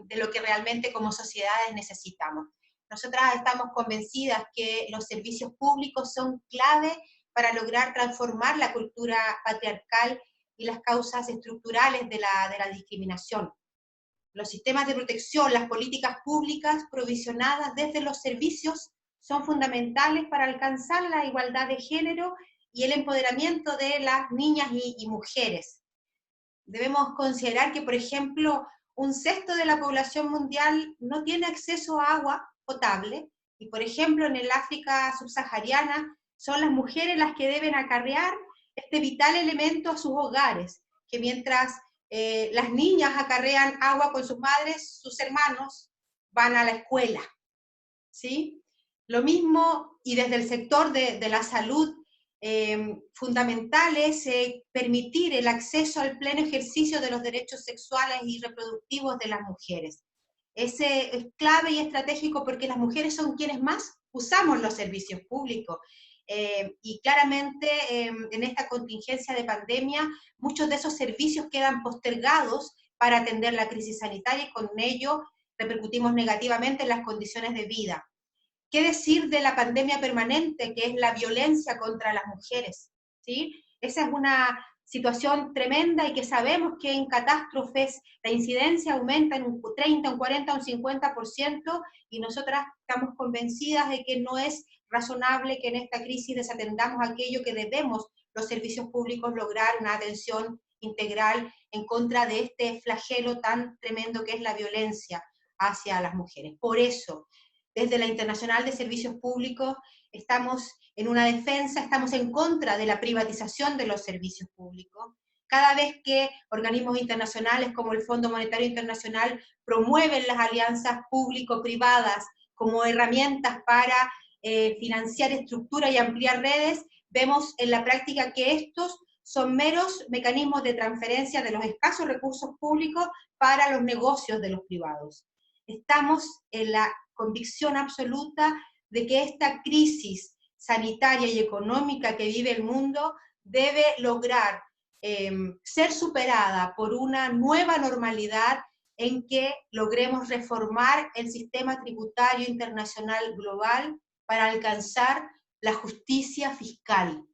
de lo que realmente como sociedades necesitamos. Nosotras estamos convencidas que los servicios públicos son clave para lograr transformar la cultura patriarcal y las causas estructurales de la discriminación. Los sistemas de protección, las políticas públicas provisionadas desde los servicios son fundamentales para alcanzar la igualdad de género y el empoderamiento de las niñas y mujeres. Debemos considerar que, por ejemplo, 1/6 de la población mundial no tiene acceso a agua potable, y por ejemplo en el África subsahariana son las mujeres las que deben acarrear este vital elemento a sus hogares, que mientras las niñas acarrean agua con sus madres, sus hermanos van a la escuela, ¿sí? Lo mismo, y desde el sector de la salud, fundamental es permitir el acceso al pleno ejercicio de los derechos sexuales y reproductivos de las mujeres. Ese es clave y estratégico porque las mujeres son quienes más usamos los servicios públicos. Y claramente en esta contingencia de pandemia, muchos de esos servicios quedan postergados para atender la crisis sanitaria y con ello repercutimos negativamente en las condiciones de vida. ¿Qué decir de la pandemia permanente, que es la violencia contra las mujeres? ¿Sí? Esa es una situación tremenda y que sabemos que en catástrofes la incidencia aumenta en un 30, un 40, un 50%, y nosotras estamos convencidas de que no es razonable que en esta crisis desatendamos aquello que debemos los servicios públicos lograr, una atención integral en contra de este flagelo tan tremendo que es la violencia hacia las mujeres. Por eso, desde la Internacional de Servicios Públicos estamos en una defensa, estamos en contra de la privatización de los servicios públicos. Cada vez que organismos internacionales como el Fondo Monetario Internacional promueven las alianzas público-privadas como herramientas para financiar estructuras y ampliar redes, vemos en la práctica que estos son meros mecanismos de transferencia de los escasos recursos públicos para los negocios de los privados. Estamos en la convicción absoluta de que esta crisis sanitaria y económica que vive el mundo debe lograr ser superada por una nueva normalidad en que logremos reformar el sistema tributario internacional global para alcanzar la justicia fiscal,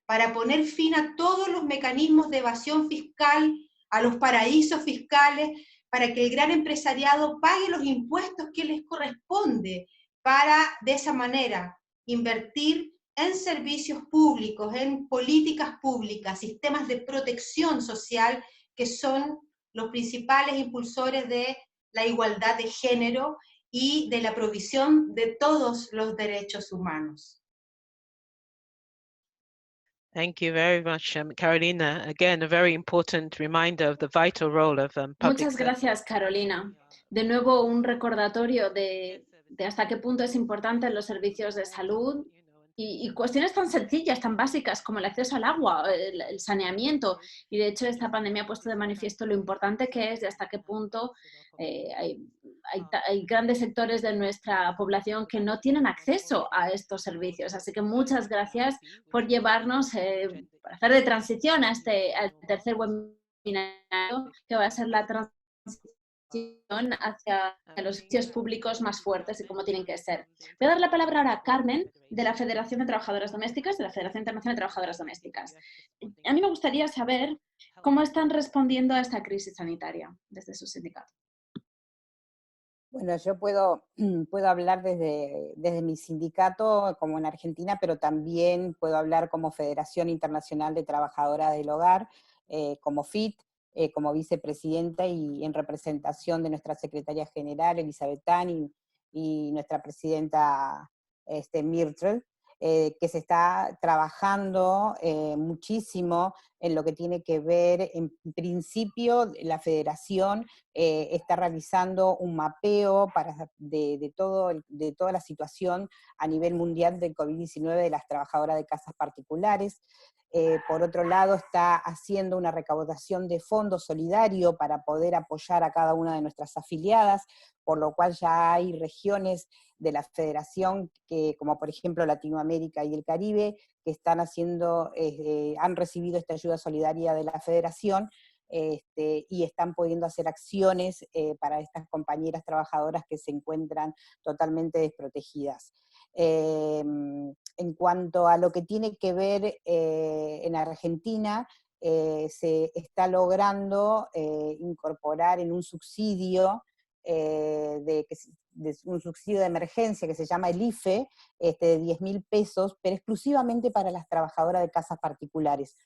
para poner fin a todos los mecanismos de evasión fiscal, a los paraísos fiscales, para que el gran empresariado pague los impuestos que les corresponde, para de esa manera invertir en servicios públicos, en políticas públicas, sistemas de protección social que son los principales impulsores de la igualdad de género y de la provisión de todos los derechos humanos. Thank you very much, Carolina. Again, a very important reminder of the vital role of public Muchas gracias, Carolina. De nuevo, un recordatorio de hasta qué punto es importante los servicios de salud y cuestiones tan sencillas, tan básicas como el acceso al agua, el saneamiento. Y de hecho, esta pandemia ha puesto de manifiesto lo importante que es y hasta qué punto hay grandes sectores de nuestra población que no tienen acceso a estos servicios. Así que muchas gracias por llevarnos, por hacer de transición a al tercer webinario, que va a ser la transición hacia los servicios públicos más fuertes y cómo tienen que ser. Voy a dar la palabra ahora a Carmen, de la Federación de Trabajadoras Domésticas, de la Federación Internacional de Trabajadoras Domésticas. A mí me gustaría saber cómo están respondiendo a esta crisis sanitaria desde su sindicato. Bueno, yo puedo hablar desde mi sindicato, como en Argentina, pero también puedo hablar como Federación Internacional de Trabajadoras del Hogar, como FIT, como vicepresidenta y en representación de nuestra secretaria general, Elizabeth Tan, y nuestra presidenta Myrtle, que se está trabajando muchísimo en lo que tiene que ver, en principio, la federación está realizando un mapeo de toda la situación a nivel mundial del COVID-19 de las trabajadoras de casas particulares. Por otro lado, está haciendo una recaudación de fondos solidario para poder apoyar a cada una de nuestras afiliadas, por lo cual ya hay regiones de la federación, como por ejemplo Latinoamérica y el Caribe, que están han recibido esta ayuda solidaria de la federación, y están pudiendo hacer acciones para estas compañeras trabajadoras que se encuentran totalmente desprotegidas. En cuanto a lo que tiene que ver en Argentina, se está logrando incorporar en un subsidio, un subsidio de emergencia que se llama el IFE, de 10.000 pesos, pero exclusivamente para las trabajadoras de casas particulares,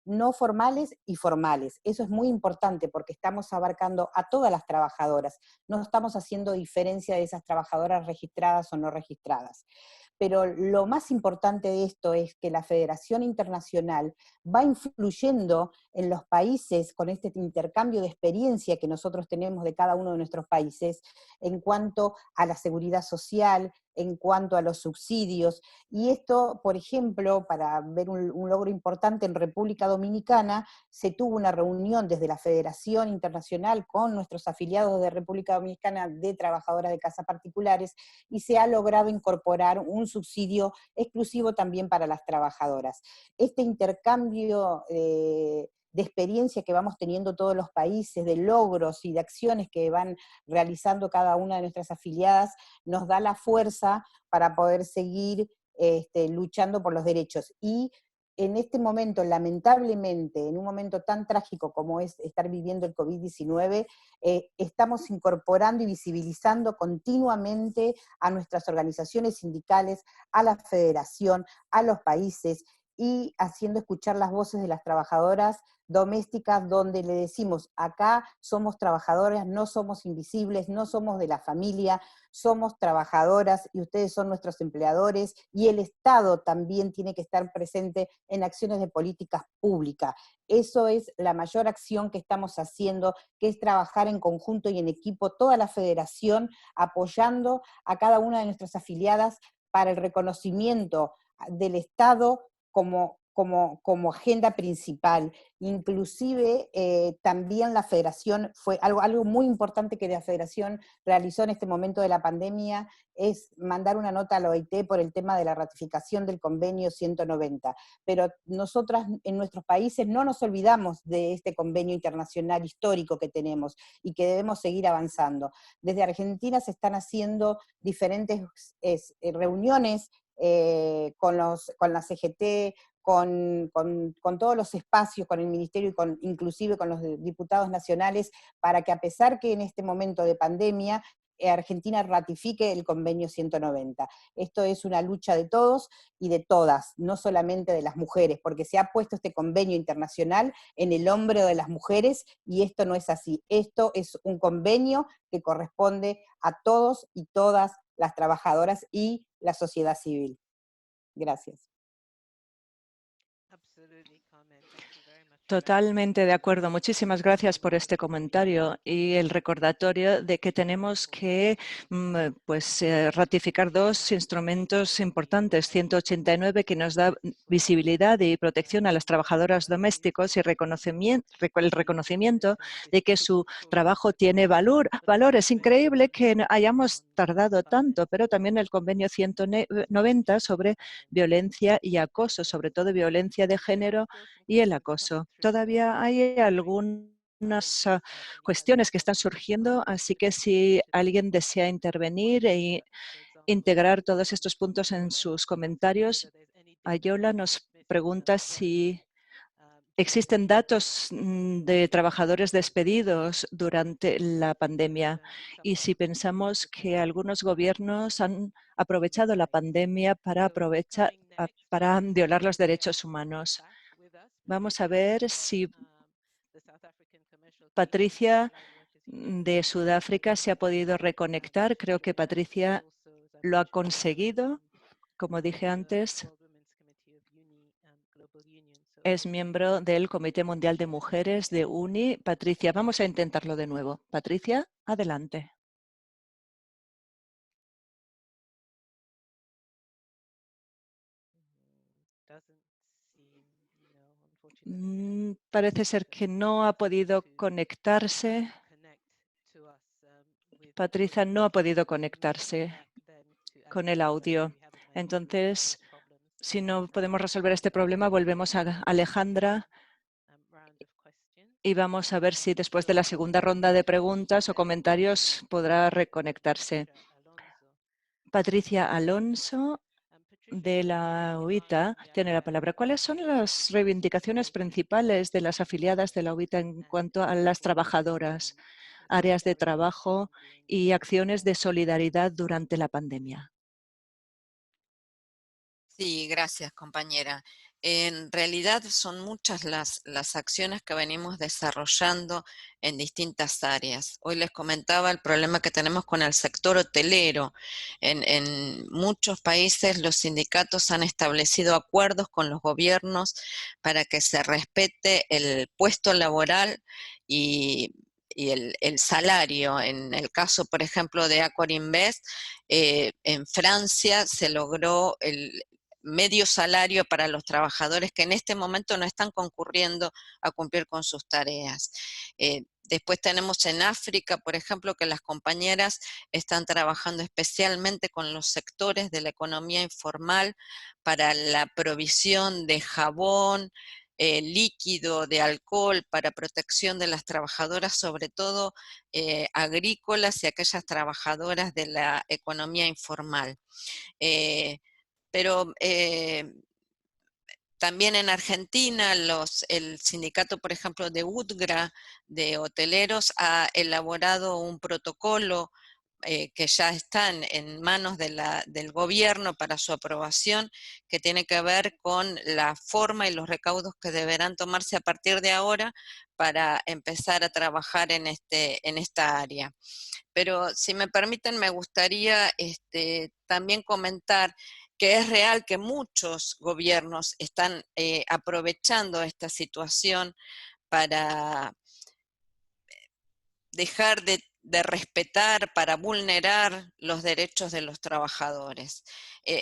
no formales y formales. Eso es muy importante porque estamos abarcando a todas las trabajadoras, no estamos haciendo diferencia de esas trabajadoras registradas o no registradas. Pero lo más importante de esto es que la Federación Internacional va influyendo en los países con este intercambio de experiencia que nosotros tenemos de cada uno de nuestros países en cuanto a la seguridad social, en cuanto a los subsidios. Y esto, por ejemplo, para ver un logro importante en República Dominicana, se tuvo una reunión desde la Federación Internacional con nuestros afiliados de República Dominicana de trabajadoras de casas particulares, y se ha logrado incorporar un subsidio exclusivo también para las trabajadoras. Este intercambio de de experiencia que vamos teniendo todos los países, de logros y de acciones que van realizando cada una de nuestras afiliadas, nos da la fuerza para poder seguir luchando por los derechos. Y en este momento, lamentablemente, en un momento tan trágico como es estar viviendo el COVID-19, estamos incorporando y visibilizando continuamente a nuestras organizaciones sindicales, a la federación, a los países, y haciendo escuchar las voces de las trabajadoras domésticas, donde le decimos, acá somos trabajadoras, no somos invisibles, no somos de la familia, somos trabajadoras y ustedes son nuestros empleadores, y el Estado también tiene que estar presente en acciones de políticas públicas. Eso es la mayor acción que estamos haciendo, que es trabajar en conjunto y en equipo, toda la federación, apoyando a cada una de nuestras afiliadas para el reconocimiento del Estado como agenda principal. Inclusive también la federación, fue algo muy importante que la federación realizó en este momento de la pandemia, es mandar una nota a la OIT por el tema de la ratificación del convenio 190. Pero nosotras en nuestros países no nos olvidamos de este convenio internacional histórico que tenemos y que debemos seguir avanzando. Desde Argentina se están haciendo diferentes reuniones con la CGT, con todos los espacios, con el Ministerio y inclusive con los diputados nacionales, para que a pesar que en este momento de pandemia, Argentina ratifique el convenio 190. Esto es una lucha de todos y de todas, no solamente de las mujeres, porque se ha puesto este convenio internacional en el hombro de las mujeres, y esto no es así. Esto es un convenio que corresponde a todos y todas las trabajadoras y la sociedad civil. Gracias. Totalmente de acuerdo. Muchísimas gracias por este comentario y el recordatorio de que tenemos que ratificar dos instrumentos importantes. 189, que nos da visibilidad y protección a las trabajadoras domésticas, y el reconocimiento de que su trabajo tiene valor. Es increíble que hayamos tardado tanto, pero también el convenio 190 sobre violencia y acoso, sobre todo violencia de género y el acoso. Todavía hay algunas cuestiones que están surgiendo, así que si alguien desea intervenir e integrar todos estos puntos en sus comentarios, Ayola nos pregunta si existen datos de trabajadores despedidos durante la pandemia, y si pensamos que algunos gobiernos han aprovechado la pandemia para violar los derechos humanos. Vamos a ver si Patricia de Sudáfrica se ha podido reconectar. Creo que Patricia lo ha conseguido. Como dije antes, es miembro del Comité Mundial de Mujeres de UNI. Patricia, vamos a intentarlo de nuevo. Patricia, adelante. Parece ser que no ha podido conectarse. Patricia no ha podido conectarse con el audio. Entonces, si no podemos resolver este problema, volvemos a Alejandra y vamos a ver si después de la segunda ronda de preguntas o comentarios podrá reconectarse. Patricia Alonso, de la UITA, tiene la palabra. ¿Cuáles son las reivindicaciones principales de las afiliadas de la UITA en cuanto a las trabajadoras, áreas de trabajo y acciones de solidaridad durante la pandemia? Sí, gracias, compañera. En realidad son muchas las acciones que venimos desarrollando en distintas áreas. Hoy les comentaba el problema que tenemos con el sector hotelero. En muchos países los sindicatos han establecido acuerdos con los gobiernos para que se respete el puesto laboral y el salario. En el caso, por ejemplo, de Accor-Invest, en Francia se logró el medio salario para los trabajadores que en este momento no están concurriendo a cumplir con sus tareas. Después tenemos en África, por ejemplo, que las compañeras están trabajando especialmente con los sectores de la economía informal para la provisión de jabón, líquido de alcohol para protección de las trabajadoras, sobre todo agrícolas y aquellas trabajadoras de la economía informal. Pero también en Argentina, el sindicato, por ejemplo, de UTGRA, de hoteleros, ha elaborado un protocolo que ya está en manos del gobierno para su aprobación, que tiene que ver con la forma y los recaudos que deberán tomarse a partir de ahora para empezar a trabajar en esta área. Pero si me permiten, me gustaría también comentar que es real que muchos gobiernos están aprovechando esta situación para dejar de respetar, para vulnerar los derechos de los trabajadores.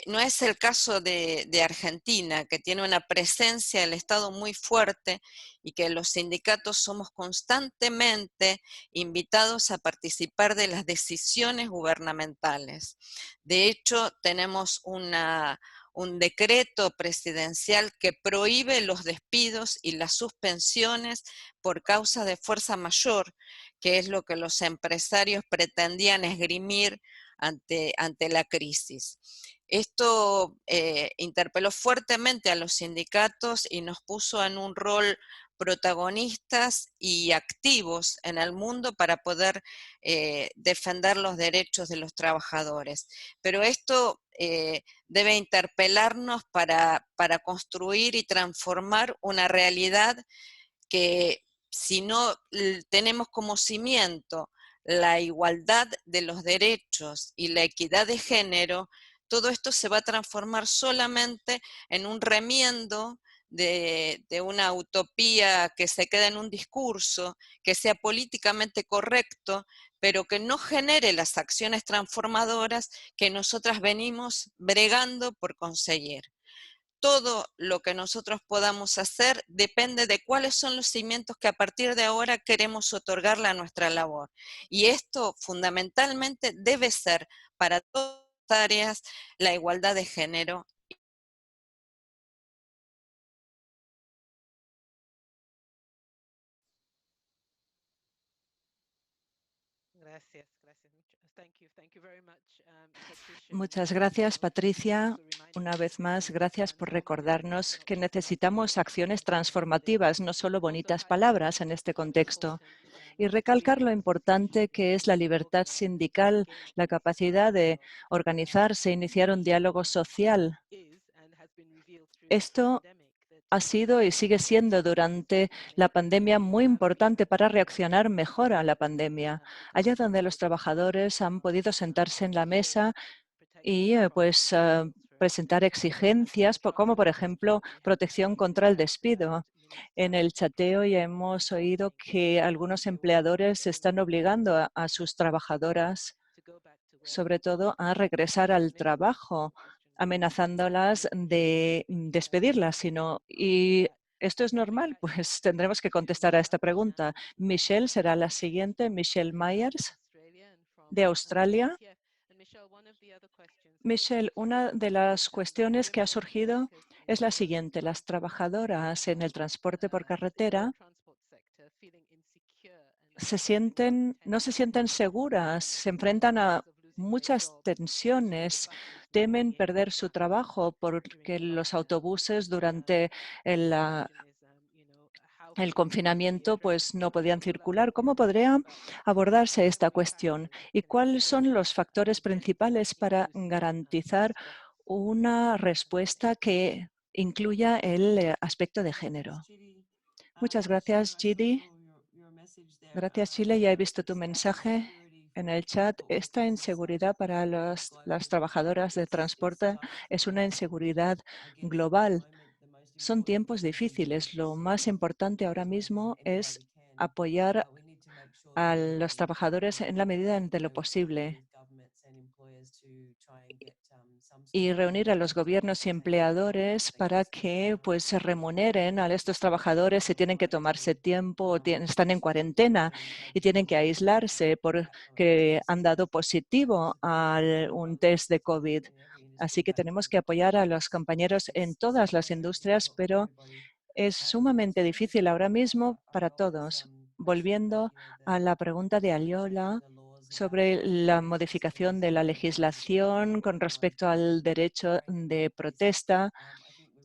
No es el caso de Argentina, que tiene una presencia del Estado muy fuerte y que los sindicatos somos constantemente invitados a participar de las decisiones gubernamentales. De hecho, tenemos un decreto presidencial que prohíbe los despidos y las suspensiones por causa de fuerza mayor, que es lo que los empresarios pretendían esgrimir ante la crisis. Esto interpeló fuertemente a los sindicatos y nos puso en un rol protagonistas y activos en el mundo para poder defender los derechos de los trabajadores. Pero esto debe interpelarnos para construir y transformar una realidad que si no tenemos como cimiento la igualdad de los derechos y la equidad de género, todo esto se va a transformar solamente en un remiendo de una utopía que se queda en un discurso, que sea políticamente correcto, pero que no genere las acciones transformadoras que nosotras venimos bregando por conseguir. Todo lo que nosotros podamos hacer depende de cuáles son los cimientos que a partir de ahora queremos otorgarle a nuestra labor. Y esto fundamentalmente debe ser para todas las áreas la igualdad de género. Gracias. Muchas gracias, Patricia. Una vez más, gracias por recordarnos que necesitamos acciones transformativas, no solo bonitas palabras en este contexto. Y recalcar lo importante que es la libertad sindical, la capacidad de organizarse, iniciar un diálogo social. Esto ha sido y sigue siendo durante la pandemia muy importante para reaccionar mejor a la pandemia. Allá donde los trabajadores han podido sentarse en la mesa y presentar exigencias, como por ejemplo protección contra el despido. En el chateo ya hemos oído que algunos empleadores están obligando a sus trabajadoras, sobre todo, a regresar al trabajo, amenazándolas de despedirlas. ¿Y esto es normal? Pues tendremos que contestar a esta pregunta. Michelle será la siguiente, Michelle Myers, de Australia. Michelle, una de las cuestiones que ha surgido es la siguiente. Las trabajadoras en el transporte por carretera no se sienten seguras, se enfrentan a muchas tensiones, temen perder su trabajo porque los autobuses durante el confinamiento pues no podían circular. ¿Cómo podría abordarse esta cuestión? ¿Y cuáles son los factores principales para garantizar una respuesta que incluya el aspecto de género? Muchas gracias, Gidi. Gracias, Chile. Ya he visto tu mensaje en el chat. Esta inseguridad para las trabajadoras de transporte es una inseguridad global. Son tiempos difíciles. Lo más importante ahora mismo es apoyar a los trabajadores en la medida de lo posible y reunir a los gobiernos y empleadores para que se remuneren a estos trabajadores si tienen que tomarse tiempo o están en cuarentena y tienen que aislarse porque han dado positivo a un test de COVID. Así que tenemos que apoyar a los compañeros en todas las industrias, pero Es sumamente difícil ahora mismo para todos. Volviendo a la pregunta de Aliola sobre la modificación de la legislación con respecto al derecho de protesta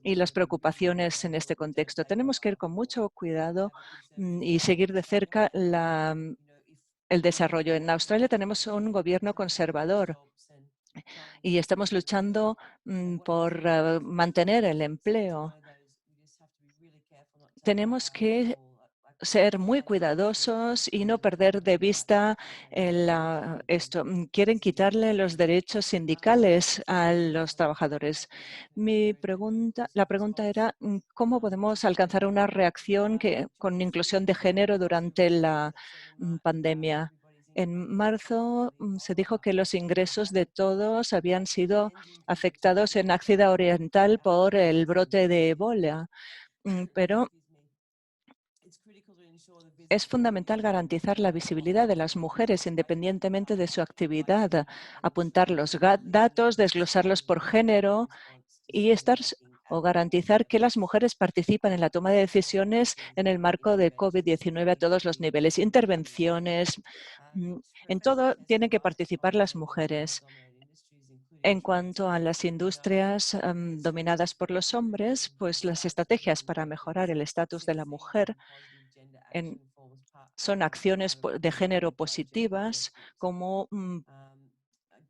y las preocupaciones en este contexto. Tenemos que ir con mucho cuidado y seguir de cerca el desarrollo. En Australia tenemos un gobierno conservador y estamos luchando por mantener el empleo. Tenemos que ser muy cuidadosos y no perder de vista esto. Quieren quitarle los derechos sindicales a los trabajadores. La pregunta era cómo podemos alcanzar una reacción con inclusión de género durante la pandemia. En marzo se dijo que los ingresos de todos habían sido afectados en África Oriental por el brote de ébola, pero es fundamental garantizar la visibilidad de las mujeres independientemente de su actividad, apuntar los datos, desglosarlos por género y garantizar que las mujeres participan en la toma de decisiones en el marco de COVID-19 a todos los niveles, intervenciones, en todo tienen que participar las mujeres. En cuanto a las industrias dominadas por los hombres, pues las estrategias para mejorar el estatus de la mujer son acciones de género positivas como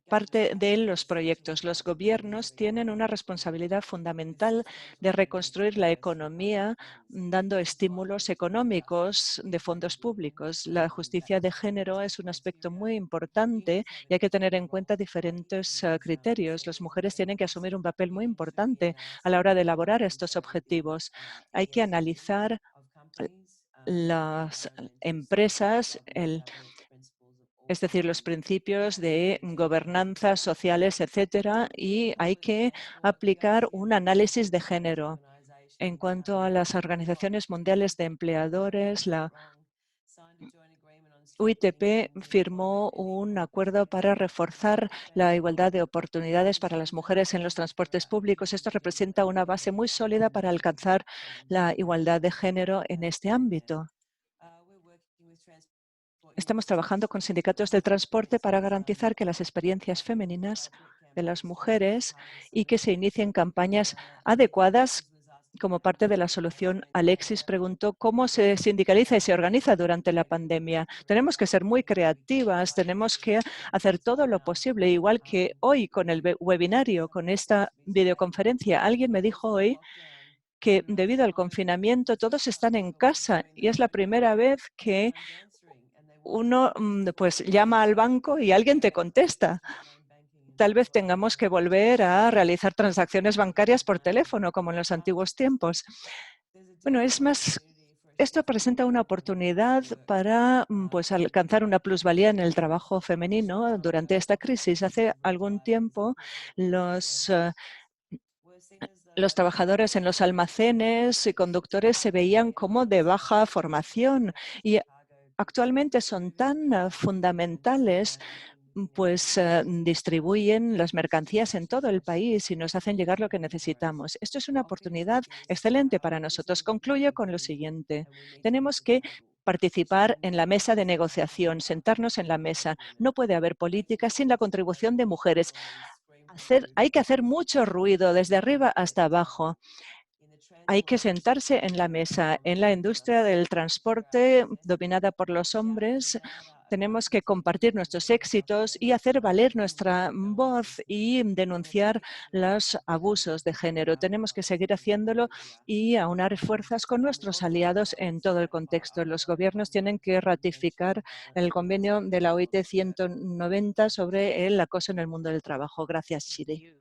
parte de los proyectos. Los gobiernos tienen una responsabilidad fundamental de reconstruir la economía dando estímulos económicos de fondos públicos. La justicia de género es un aspecto muy importante y hay que tener en cuenta diferentes criterios. Las mujeres tienen que asumir un papel muy importante a la hora de elaborar estos objetivos. Hay que analizar las empresas, es decir, los principios de gobernanza sociales, etcétera, y hay que aplicar un análisis de género. En cuanto a las organizaciones mundiales de empleadores, la UITP firmó un acuerdo para reforzar la igualdad de oportunidades para las mujeres en los transportes públicos. Esto representa una base muy sólida para alcanzar la igualdad de género en este ámbito. Estamos trabajando con sindicatos del transporte para garantizar que las experiencias femeninas de las mujeres y que se inicien campañas adecuadas como parte de la solución. Alexis preguntó cómo se sindicaliza y se organiza durante la pandemia. Tenemos que ser muy creativas, tenemos que hacer todo lo posible, igual que hoy con el webinario, con esta videoconferencia. Alguien me dijo hoy que debido al confinamiento todos están en casa y es la primera vez que uno pues llama al banco y alguien te contesta. Tal vez tengamos que volver a realizar transacciones bancarias por teléfono, como en los antiguos tiempos. Bueno, esto presenta una oportunidad para pues, alcanzar una plusvalía en el trabajo femenino durante esta crisis. Hace algún tiempo los trabajadores en los almacenes y conductores se veían como de baja formación y actualmente son tan fundamentales, pues distribuyen las mercancías en todo el país y nos hacen llegar lo que necesitamos. Esto es una oportunidad excelente para nosotros. Concluyo con lo siguiente. Tenemos que participar en la mesa de negociación, sentarnos en la mesa. No puede haber política sin la contribución de mujeres. Hay que hacer mucho ruido desde arriba hasta abajo. Hay que sentarse en la mesa. En la industria del transporte dominada por los hombres, tenemos que compartir nuestros éxitos y hacer valer nuestra voz y denunciar los abusos de género. Tenemos que seguir haciéndolo y aunar fuerzas con nuestros aliados en todo el contexto. Los gobiernos tienen que ratificar el convenio de la OIT 190 sobre el acoso en el mundo del trabajo. Gracias, Shiri.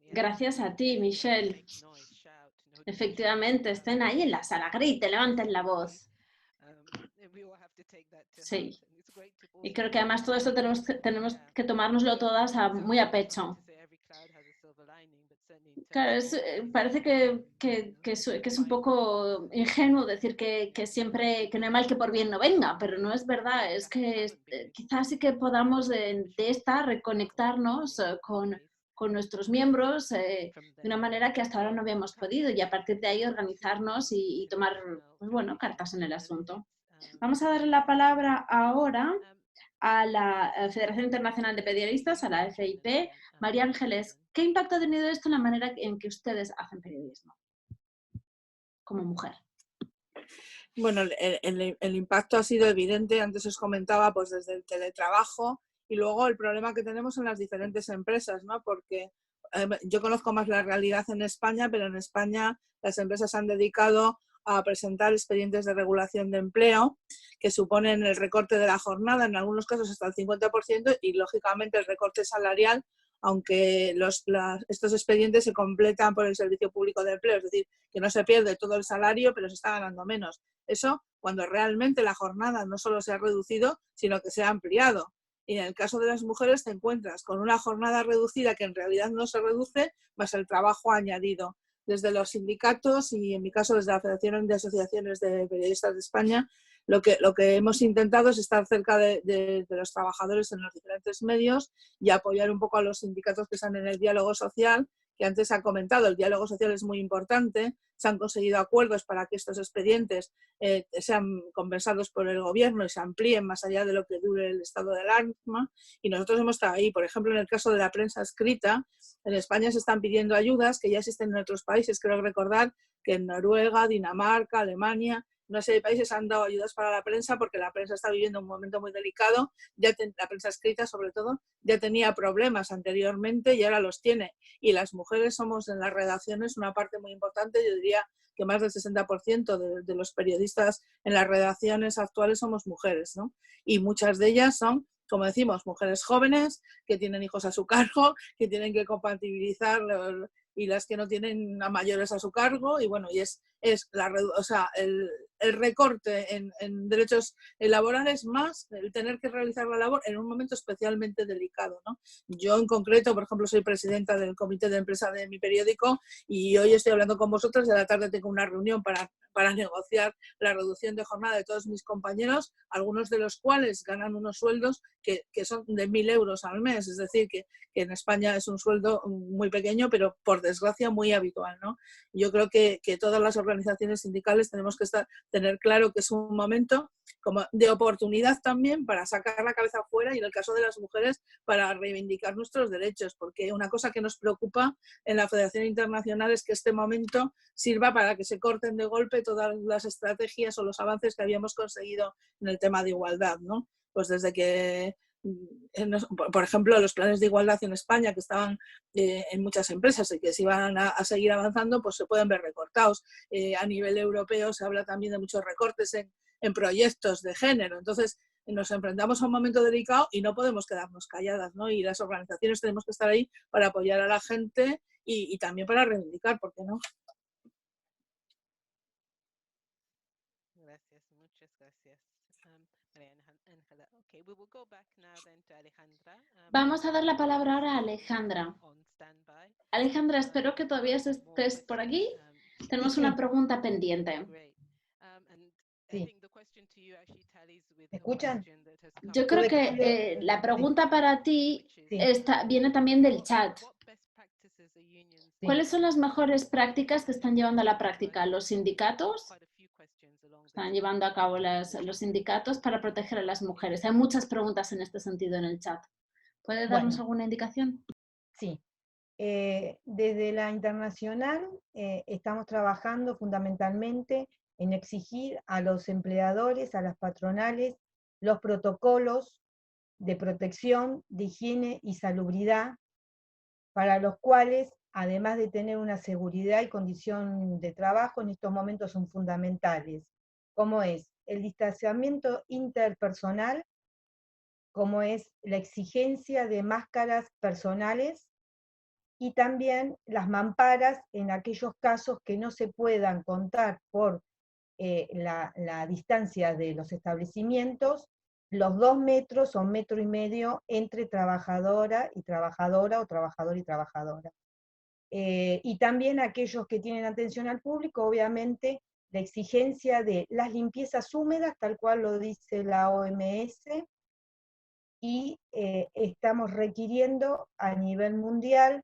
Gracias a ti, Michelle. Efectivamente, estén ahí en la sala, griten, levanten la voz. Sí. Y creo que además todo esto tenemos que tomárnoslo todas muy a pecho. Claro, parece que es un poco ingenuo decir que siempre, que no hay mal que por bien no venga, pero no es verdad. Es que quizás sí que podamos de esta reconectarnos con con nuestros miembros de una manera que hasta ahora no habíamos podido, y a partir de ahí organizarnos y tomar, pues bueno, cartas en el asunto. Vamos a darle la palabra ahora a la Federación Internacional de Periodistas, a la FIP. María Ángeles, ¿qué impacto ha tenido esto en la manera en que ustedes hacen periodismo como mujer? Bueno, el impacto ha sido evidente, antes os comentaba, pues desde el teletrabajo y luego el problema que tenemos en las diferentes empresas, ¿no? Porque yo conozco más la realidad en España, pero en España las empresas han dedicado a presentar expedientes de regulación de empleo que suponen el recorte de la jornada, en algunos casos hasta el 50%, y lógicamente el recorte salarial, aunque estos expedientes se completan por el Servicio Público de Empleo, es decir, que no se pierde todo el salario, pero se está ganando menos. Eso cuando realmente la jornada no solo se ha reducido, sino que se ha ampliado. Y en el caso de las mujeres te encuentras con una jornada reducida que en realidad no se reduce, más el trabajo añadido. Desde los sindicatos y en mi caso desde la Federación de Asociaciones de Periodistas de España, lo que hemos intentado es estar cerca de los trabajadores en los diferentes medios y apoyar un poco a los sindicatos que están en el diálogo social, que antes se ha comentado, el diálogo social es muy importante, se han conseguido acuerdos para que estos expedientes sean compensados por el gobierno y se amplíen más allá de lo que dure el estado de alarma, y nosotros hemos estado ahí. Por ejemplo, en el caso de la prensa escrita, en España se están pidiendo ayudas que ya existen en otros países. Creo recordar que en Noruega, Dinamarca, Alemania, una serie de países han dado ayudas para la prensa porque la prensa está viviendo un momento muy delicado, la prensa escrita sobre todo, ya tenía problemas anteriormente y ahora los tiene. Y las mujeres somos en las redacciones una parte muy importante, yo diría que más del 60% de los periodistas en las redacciones actuales somos mujeres, ¿no? Y muchas de ellas son, como decimos, mujeres jóvenes que tienen hijos a su cargo, que tienen que compatibilizar y las que no tienen a mayores a su cargo, y bueno, y es el recorte en derechos laborales más el tener que realizar la labor en un momento especialmente delicado, ¿no? Yo en concreto, por ejemplo, soy presidenta del comité de empresa de mi periódico y hoy estoy hablando con vosotros y a la tarde tengo una reunión para negociar la reducción de jornada de todos mis compañeros, algunos de los cuales ganan unos sueldos que son de 1.000 euros al mes, es decir, que en España es un sueldo muy pequeño, pero por desgracia muy habitual, ¿no? Yo creo que todas las organizaciones sindicales tenemos que tener claro que es un momento como de oportunidad también para sacar la cabeza afuera y en el caso de las mujeres para reivindicar nuestros derechos, porque una cosa que nos preocupa en la Federación Internacional es que este momento sirva para que se corten de golpe todas las estrategias o los avances que habíamos conseguido en el tema de igualdad, ¿no? Pues desde que, por ejemplo, los planes de igualdad en España que estaban en muchas empresas y que se iban a seguir avanzando, pues se pueden ver recortados. A nivel europeo se habla también de muchos recortes en proyectos de género. Entonces, nos enfrentamos a un momento delicado y no podemos quedarnos calladas, ¿no? Y las organizaciones tenemos que estar ahí para apoyar a la gente y también para reivindicar, ¿por qué no? Gracias, muchas gracias. María Ángela. Okay, we will go back now then to Alejandra. Vamos a dar la palabra ahora a Alejandra. Alejandra, espero que todavía estés por aquí. Tenemos una pregunta pendiente. Sí. ¿Me escuchan? Yo creo que la pregunta para ti viene también del chat. ¿Cuáles son las mejores prácticas que están llevando a la práctica los sindicatos? Están llevando a cabo los sindicatos para proteger a las mujeres. Hay muchas preguntas en este sentido en el chat. ¿Puede darnos alguna indicación? Sí. Desde la internacional estamos trabajando fundamentalmente en exigir a los empleadores, a las patronales, los protocolos de protección, de higiene y salubridad, para los cuales, además de tener una seguridad y condición de trabajo, en estos momentos son fundamentales, como es el distanciamiento interpersonal, como es la exigencia de máscaras personales, y también las mamparas en aquellos casos que no se puedan contar por la distancia de los establecimientos, los 2 metros o 1,5 metros entre trabajadora y trabajadora o trabajador y trabajadora. Y también aquellos que tienen atención al público, obviamente, la exigencia de las limpiezas húmedas, tal cual lo dice la OMS, y estamos requiriendo a nivel mundial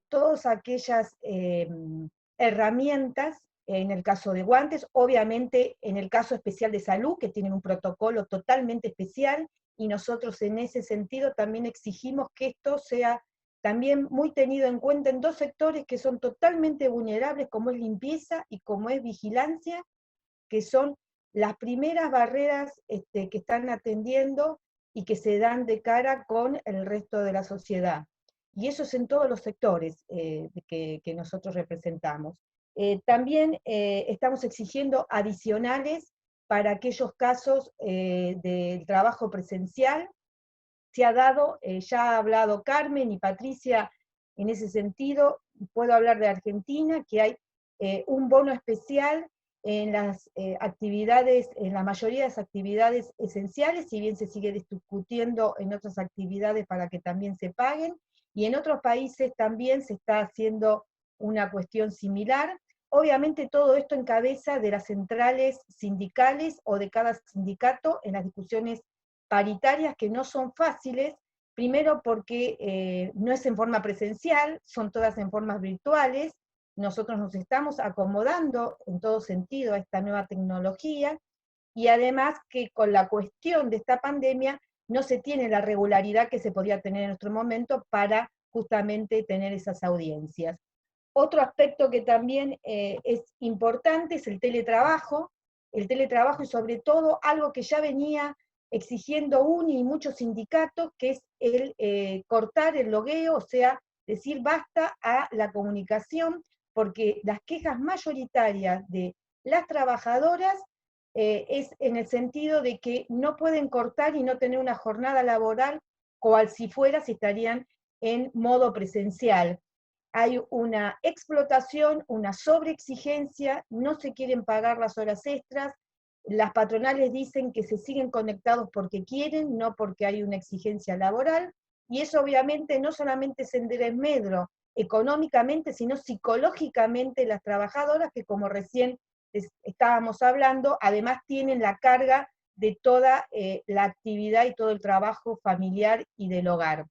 todas aquellas herramientas, en el caso de guantes, obviamente en el caso especial de salud, que tienen un protocolo totalmente especial, y nosotros en ese sentido también exigimos que esto sea también muy tenido en cuenta en dos sectores que son totalmente vulnerables, como es limpieza y como es vigilancia, que son las primeras barreras que están atendiendo y que se dan de cara con el resto de la sociedad. Y eso es en todos los sectores que nosotros representamos. También estamos exigiendo adicionales para aquellos casos del trabajo presencial. Se ha dado, ya ha hablado Carmen y Patricia en ese sentido, puedo hablar de Argentina, que hay un bono especial en las actividades, en la mayoría de las actividades esenciales, si bien se sigue discutiendo en otras actividades para que también se paguen, y en otros países también se está haciendo una cuestión similar. Obviamente todo esto en cabeza de las centrales sindicales o de cada sindicato en las discusiones paritarias que no son fáciles, primero porque no es en forma presencial, son todas en formas virtuales, nosotros nos estamos acomodando en todo sentido a esta nueva tecnología, y además que con la cuestión de esta pandemia no se tiene la regularidad que se podía tener en nuestro momento para justamente tener esas audiencias. Otro aspecto que también es importante es el teletrabajo y sobre todo algo que ya venía exigiendo UNI y muchos sindicatos, que es el cortar el logueo, o sea, decir basta a la comunicación, porque las quejas mayoritarias de las trabajadoras es en el sentido de que no pueden cortar y no tener una jornada laboral cual si fuera si estarían en modo presencial. Hay una explotación, una sobreexigencia, no se quieren pagar las horas extras, las patronales dicen que se siguen conectados porque quieren, no porque hay una exigencia laboral, y eso obviamente no solamente es en desmedro económicamente, sino psicológicamente las trabajadoras, que como recién estábamos hablando, además tienen la carga de toda la actividad y todo el trabajo familiar y del hogar.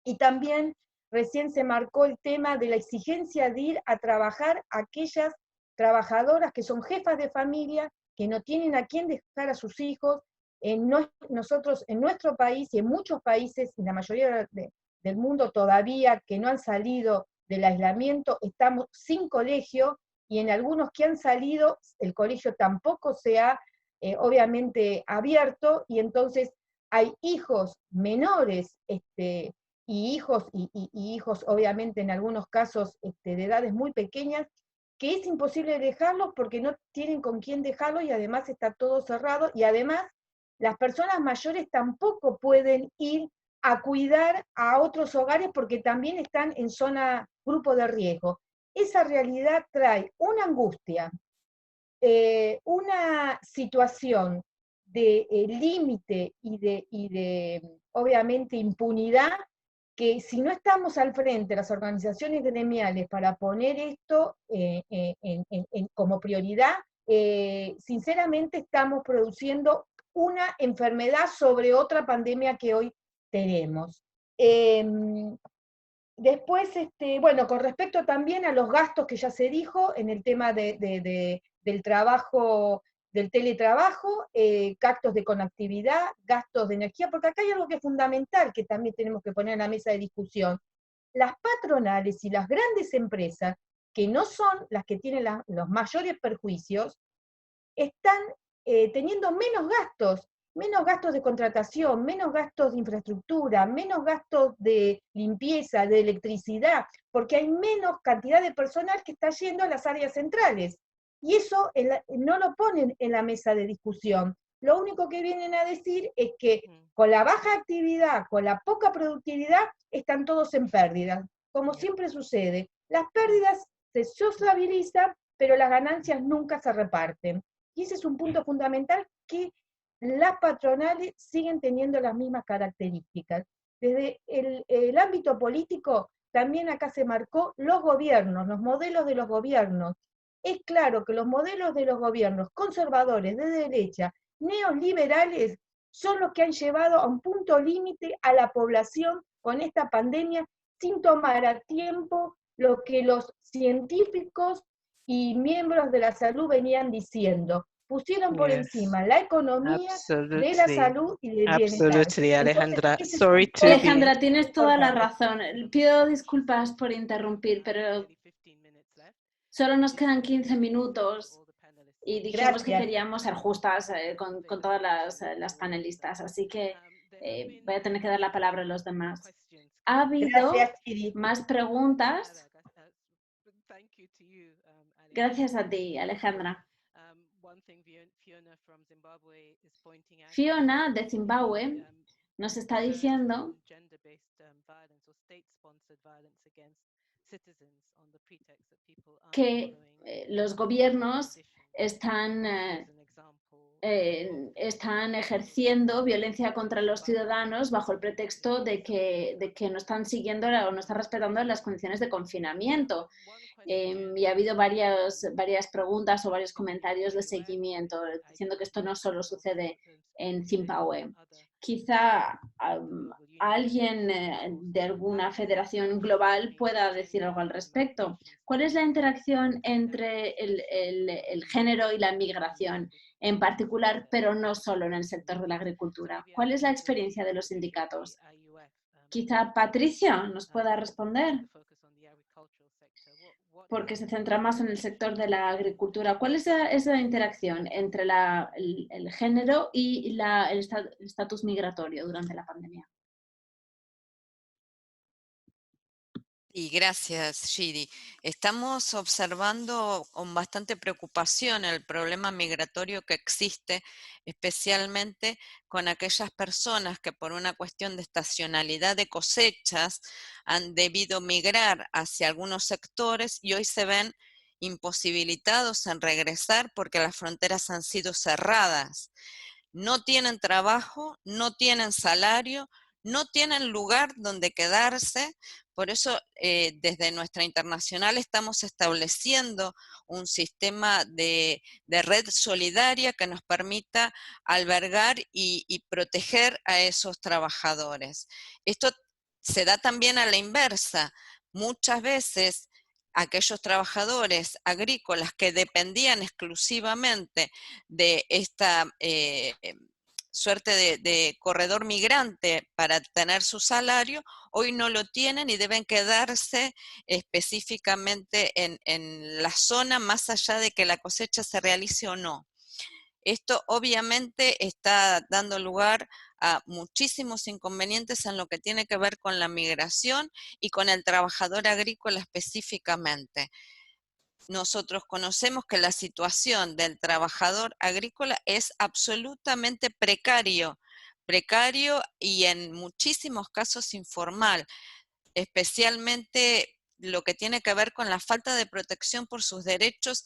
Y también recién se marcó el tema de la exigencia de ir a trabajar a aquellas trabajadoras que son jefas de familia, que no tienen a quién dejar a sus hijos. Nosotros en nuestro país y en muchos países, en la mayoría del mundo todavía, que no han salido del aislamiento, estamos sin colegio, y en algunos que han salido, el colegio tampoco se ha obviamente abierto, y entonces hay hijos menores, y hijos obviamente en algunos casos de edades muy pequeñas, que es imposible dejarlos porque no tienen con quién dejarlos, y además está todo cerrado, y además las personas mayores tampoco pueden ir a cuidar a otros hogares porque también están en grupo de riesgo. Esa realidad trae una angustia, una situación de límite y de obviamente impunidad, que si no estamos al frente, las organizaciones gremiales, para poner esto como prioridad, sinceramente estamos produciendo una enfermedad sobre otra pandemia que hoy tenemos. Después, bueno, con respecto también a los gastos que ya se dijo en el tema del trabajo, del teletrabajo, gastos de conectividad, gastos de energía, porque acá hay algo que es fundamental que también tenemos que poner en la mesa de discusión. Las patronales y las grandes empresas, que no son las que tienen los mayores perjuicios, están teniendo menos gastos de contratación, menos gastos de infraestructura, menos gastos de limpieza, de electricidad, porque hay menos cantidad de personal que está yendo a las áreas centrales. Y eso no lo ponen en la mesa de discusión. Lo único que vienen a decir es que con la baja actividad, con la poca productividad, están todos en pérdidas, como siempre sucede. Las pérdidas se sociabilizan, pero las ganancias nunca se reparten. Y ese es un punto fundamental, que las patronales siguen teniendo las mismas características. Desde el ámbito político, también acá se marcó los gobiernos, los modelos de los gobiernos. Es claro que los modelos de los gobiernos conservadores, de derecha, neoliberales, son los que han llevado a un punto límite a la población con esta pandemia, sin tomar a tiempo lo que los científicos y miembros de la salud venían diciendo. Pusieron por Yes, encima la economía de la absolutely. salud y del bienestar. Absolutely, Entonces, Alejandra. ese es un Sorry to be Alejandra, tienes toda la importante. razón. Pido disculpas por interrumpir, pero solo nos quedan 15 minutos y dijimos que Gracias. queríamos ser justas con todas las panelistas, así que voy a tener que dar la palabra a los demás. ¿Ha habido Gracias, Chiri. más preguntas? Gracias a ti, Alejandra. Fiona de Zimbabue nos está diciendo que los gobiernos están ejerciendo violencia contra los ciudadanos bajo el pretexto de que no están siguiendo o no están respetando las condiciones de confinamiento. Y ha habido varias preguntas o varios comentarios de seguimiento diciendo que esto no solo sucede en Zimbabue. Quizá alguien de alguna federación global pueda decir algo al respecto. ¿Cuál es la interacción entre el género y la migración en particular, pero no solo en el sector de la agricultura? ¿Cuál es la experiencia de los sindicatos? Quizá Patricia nos pueda responder, porque se centra más en el sector de la agricultura. ¿Cuál es esa interacción entre el género y el estatus migratorio durante la pandemia? Y gracias, Giri. Estamos observando con bastante preocupación el problema migratorio que existe, especialmente con aquellas personas que por una cuestión de estacionalidad de cosechas han debido migrar hacia algunos sectores y hoy se ven imposibilitados en regresar porque las fronteras han sido cerradas. No tienen trabajo, no tienen salario, no tienen lugar donde quedarse. Por eso, desde nuestra internacional estamos estableciendo un sistema de red solidaria que nos permita albergar y proteger a esos trabajadores. Esto se da también a la inversa. Muchas veces aquellos trabajadores agrícolas que dependían exclusivamente de esta suerte de corredor migrante para tener su salario, hoy no lo tienen y deben quedarse específicamente en la zona más allá de que la cosecha se realice o no. Esto obviamente está dando lugar a muchísimos inconvenientes en lo que tiene que ver con la migración y con el trabajador agrícola específicamente. Nosotros conocemos que la situación del trabajador agrícola es absolutamente precario y en muchísimos casos informal, especialmente lo que tiene que ver con la falta de protección por sus derechos,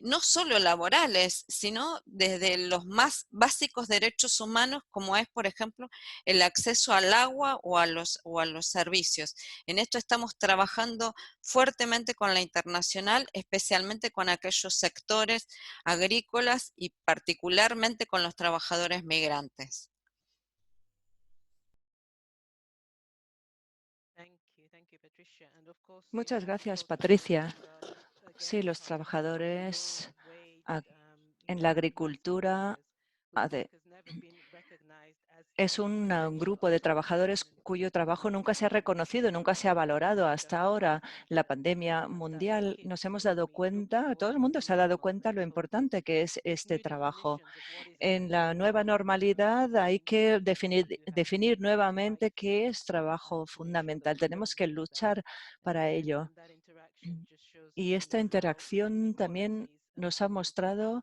no solo laborales, sino desde los más básicos derechos humanos, como es, por ejemplo, el acceso al agua o a los servicios. En esto estamos trabajando fuertemente con la internacional, especialmente con aquellos sectores agrícolas y particularmente con los trabajadores migrantes. Muchas gracias, Patricia. Sí, los trabajadores en la agricultura es un grupo de trabajadores cuyo trabajo nunca se ha reconocido, nunca se ha valorado hasta ahora. La pandemia mundial nos hemos dado cuenta, todo el mundo se ha dado cuenta lo importante que es este trabajo. En la nueva normalidad hay que definir nuevamente qué es trabajo fundamental. Tenemos que luchar para ello. Y esta interacción también nos ha mostrado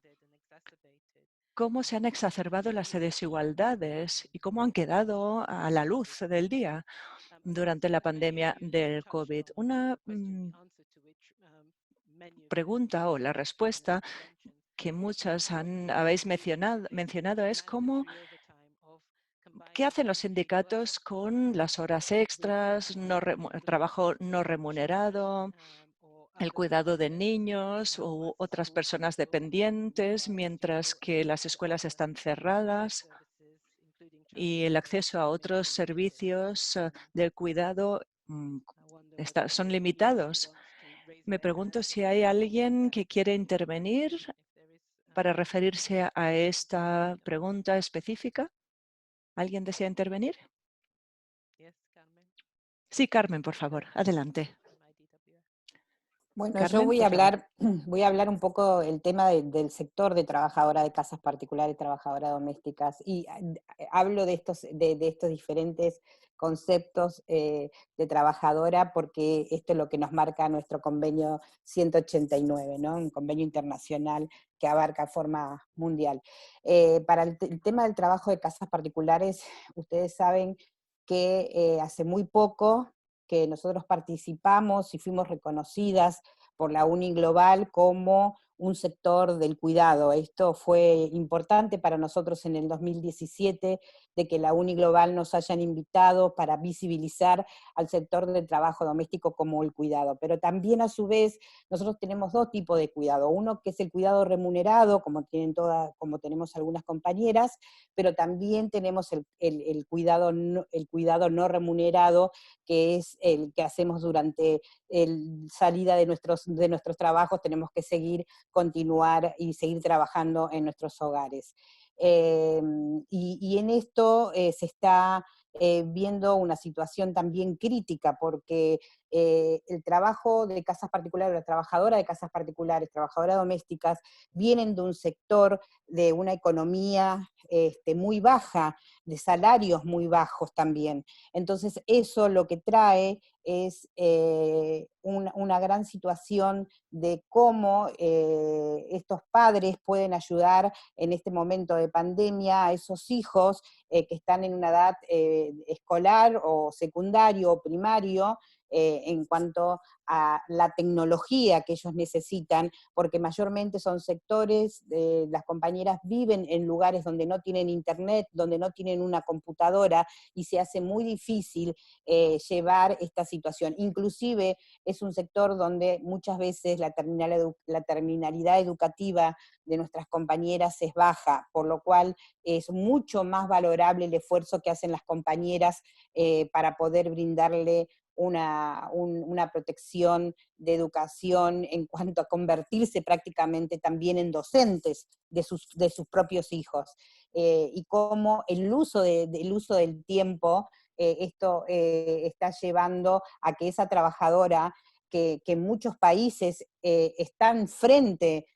cómo se han exacerbado las desigualdades y cómo han quedado a la luz del día durante la pandemia del COVID. Una pregunta o la respuesta que muchas habéis mencionado es ¿qué hacen los sindicatos con las horas extras, trabajo no remunerado, el cuidado de niños u otras personas dependientes mientras que las escuelas están cerradas y el acceso a otros servicios de cuidado son limitados. Me pregunto si hay alguien que quiere intervenir para referirse a esta pregunta específica. ¿Alguien desea intervenir? Sí, Carmen, por favor, adelante. Bueno, yo Carmen, voy por a favor. voy a hablar un poco del tema del sector de trabajadora de casas particulares, trabajadoras domésticas, y hablo de estos diferentes conceptos de trabajadora porque esto es lo que nos marca nuestro convenio 189, ¿no? Un convenio internacional que abarca de forma mundial. Para el tema del trabajo de casas particulares, ustedes saben que hace muy poco que nosotros participamos y fuimos reconocidas por la UNI Global como un sector del cuidado. Esto fue importante para nosotros en el 2017, de que la UNI Global nos hayan invitado para visibilizar al sector del trabajo doméstico como el cuidado. Pero también a su vez nosotros tenemos dos tipos de cuidado. Uno que es el cuidado remunerado, como tenemos algunas compañeras, pero también tenemos el cuidado no remunerado, que es el que hacemos durante salida de nuestros trabajos, tenemos que continuar y seguir trabajando en nuestros hogares. Y en esto se está viendo una situación también crítica, porque el trabajo de casas particulares, la trabajadora de casas particulares, trabajadoras domésticas, vienen de un sector, de una economía muy baja, de salarios muy bajos también. Entonces eso lo que trae es una gran situación de cómo estos padres pueden ayudar en este momento de pandemia a esos hijos que están en una edad escolar o secundario o primario, en cuanto a la tecnología que ellos necesitan, porque mayormente son sectores, las compañeras viven en lugares donde no tienen internet, donde no tienen una computadora, y se hace muy difícil llevar esta situación. Inclusive es un sector donde muchas veces la terminalidad educativa de nuestras compañeras es baja, por lo cual es mucho más valorable el esfuerzo que hacen las compañeras para poder brindarle una protección de educación en cuanto a convertirse prácticamente también en docentes de sus propios hijos. Y cómo el uso del tiempo, esto está llevando a que esa trabajadora que en muchos países están frente,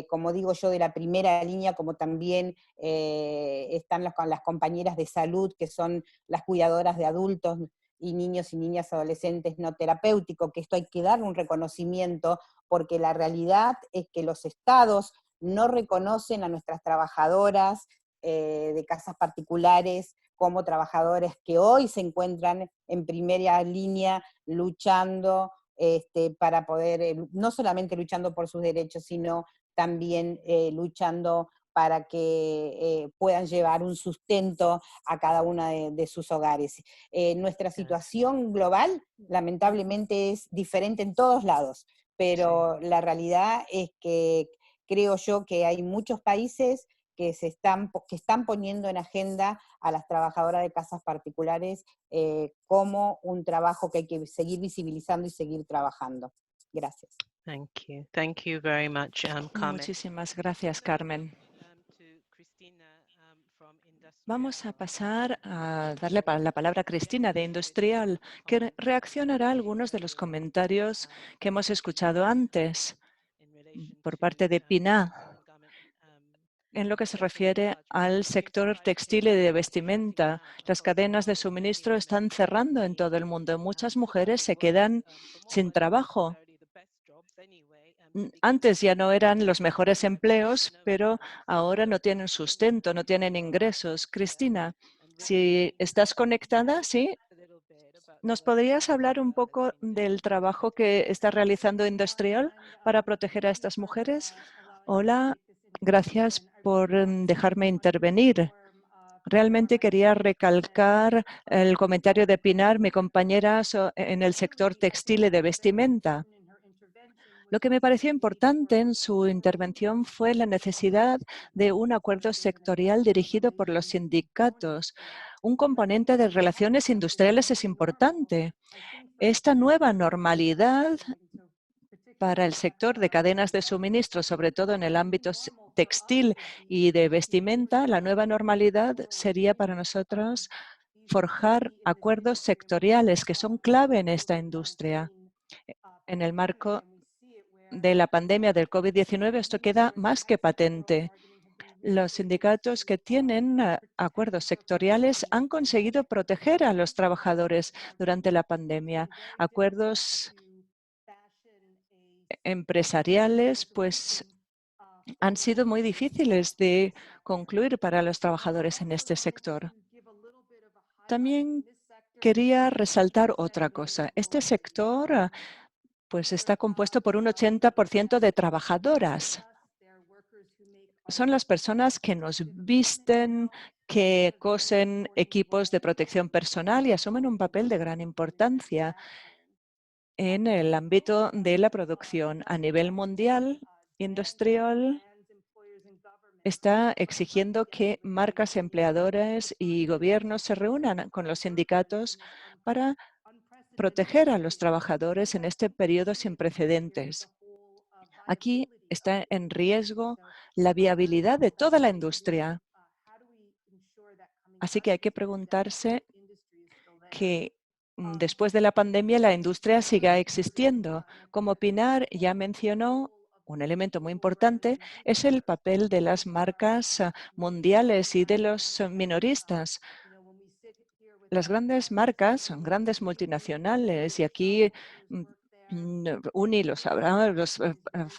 como digo yo, de la primera línea, como también están las compañeras de salud, que son las cuidadoras de adultos y niños y niñas adolescentes no terapéuticos, que esto hay que darle un reconocimiento, porque la realidad es que los estados no reconocen a nuestras trabajadoras de casas particulares como trabajadores que hoy se encuentran en primera línea luchando para poder, no solamente luchando por sus derechos, sino también luchando para que puedan llevar un sustento a cada uno de sus hogares. Nuestra situación global, lamentablemente, es diferente en todos lados, pero la realidad es que creo yo que hay muchos países que están poniendo en agenda a las trabajadoras de casas particulares como un trabajo que hay que seguir visibilizando y seguir trabajando. Gracias. Thank you very much, Carmen. Muchísimas gracias, Carmen. Vamos a pasar a darle la palabra a Cristina de Industrial, que reaccionará a algunos de los comentarios que hemos escuchado antes por parte de PINA, en lo que se refiere al sector textil y de vestimenta. Las cadenas de suministro están cerrando en todo el mundo. Muchas mujeres se quedan sin trabajo. Antes ya no eran los mejores empleos, pero ahora no tienen sustento, no tienen ingresos. Cristina, si estás conectada, ¿sí? ¿Nos podrías hablar un poco del trabajo que está realizando Industrial para proteger a estas mujeres? Hola, gracias por dejarme intervenir. Realmente quería recalcar el comentario de Pinar, mi compañera, en el sector textil y de vestimenta. Lo que me pareció importante en su intervención fue la necesidad de un acuerdo sectorial dirigido por los sindicatos. Un componente de relaciones industriales es importante. Esta nueva normalidad para el sector de cadenas de suministro, sobre todo en el ámbito textil y de vestimenta, la nueva normalidad sería para nosotros forjar acuerdos sectoriales que son clave en esta industria. En el marco de la pandemia del COVID-19 esto queda más que patente. Los sindicatos que tienen acuerdos sectoriales han conseguido proteger a los trabajadores durante la pandemia. Acuerdos empresariales, pues, han sido muy difíciles de concluir para los trabajadores en este sector. También quería resaltar otra cosa. Este sector pues está compuesto por un 80% de trabajadoras. Son las personas que nos visten, que cosen equipos de protección personal y asumen un papel de gran importancia en el ámbito de la producción a nivel mundial. Industrial está exigiendo que marcas empleadores y gobiernos se reúnan con los sindicatos para proteger a los trabajadores en este periodo sin precedentes. Aquí está en riesgo la viabilidad de toda la industria. Así que hay que preguntarse que después de la pandemia la industria siga existiendo. Como Pinar ya mencionó, un elemento muy importante es el papel de las marcas mundiales y de los minoristas. Las grandes marcas son grandes multinacionales y aquí UNI lo sabrá, los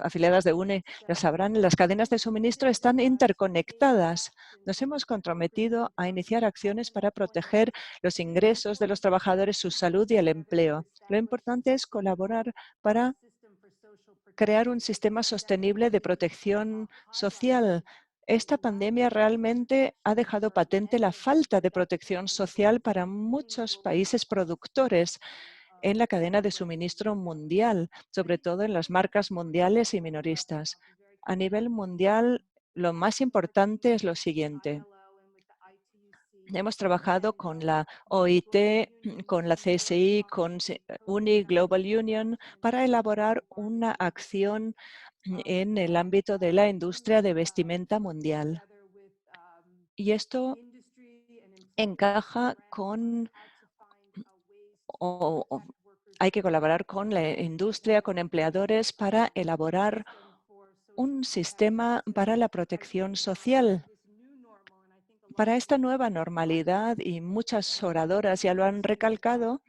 afiliadas de UNI lo sabrán, las cadenas de suministro están interconectadas. Nos hemos comprometido a iniciar acciones para proteger los ingresos de los trabajadores, su salud y el empleo. Lo importante es colaborar para crear un sistema sostenible de protección social. Esta pandemia realmente ha dejado patente la falta de protección social para muchos países productores en la cadena de suministro mundial, sobre todo en las marcas mundiales y minoristas. A nivel mundial, lo más importante es lo siguiente. Hemos trabajado con la OIT, con la CSI, con UNI, Global Union, para elaborar una acción en el ámbito de la industria de vestimenta mundial. Y esto encaja con, hay que colaborar con la industria, con empleadores para elaborar un sistema para la protección social. Para esta nueva normalidad, y muchas oradoras ya lo han recalcado,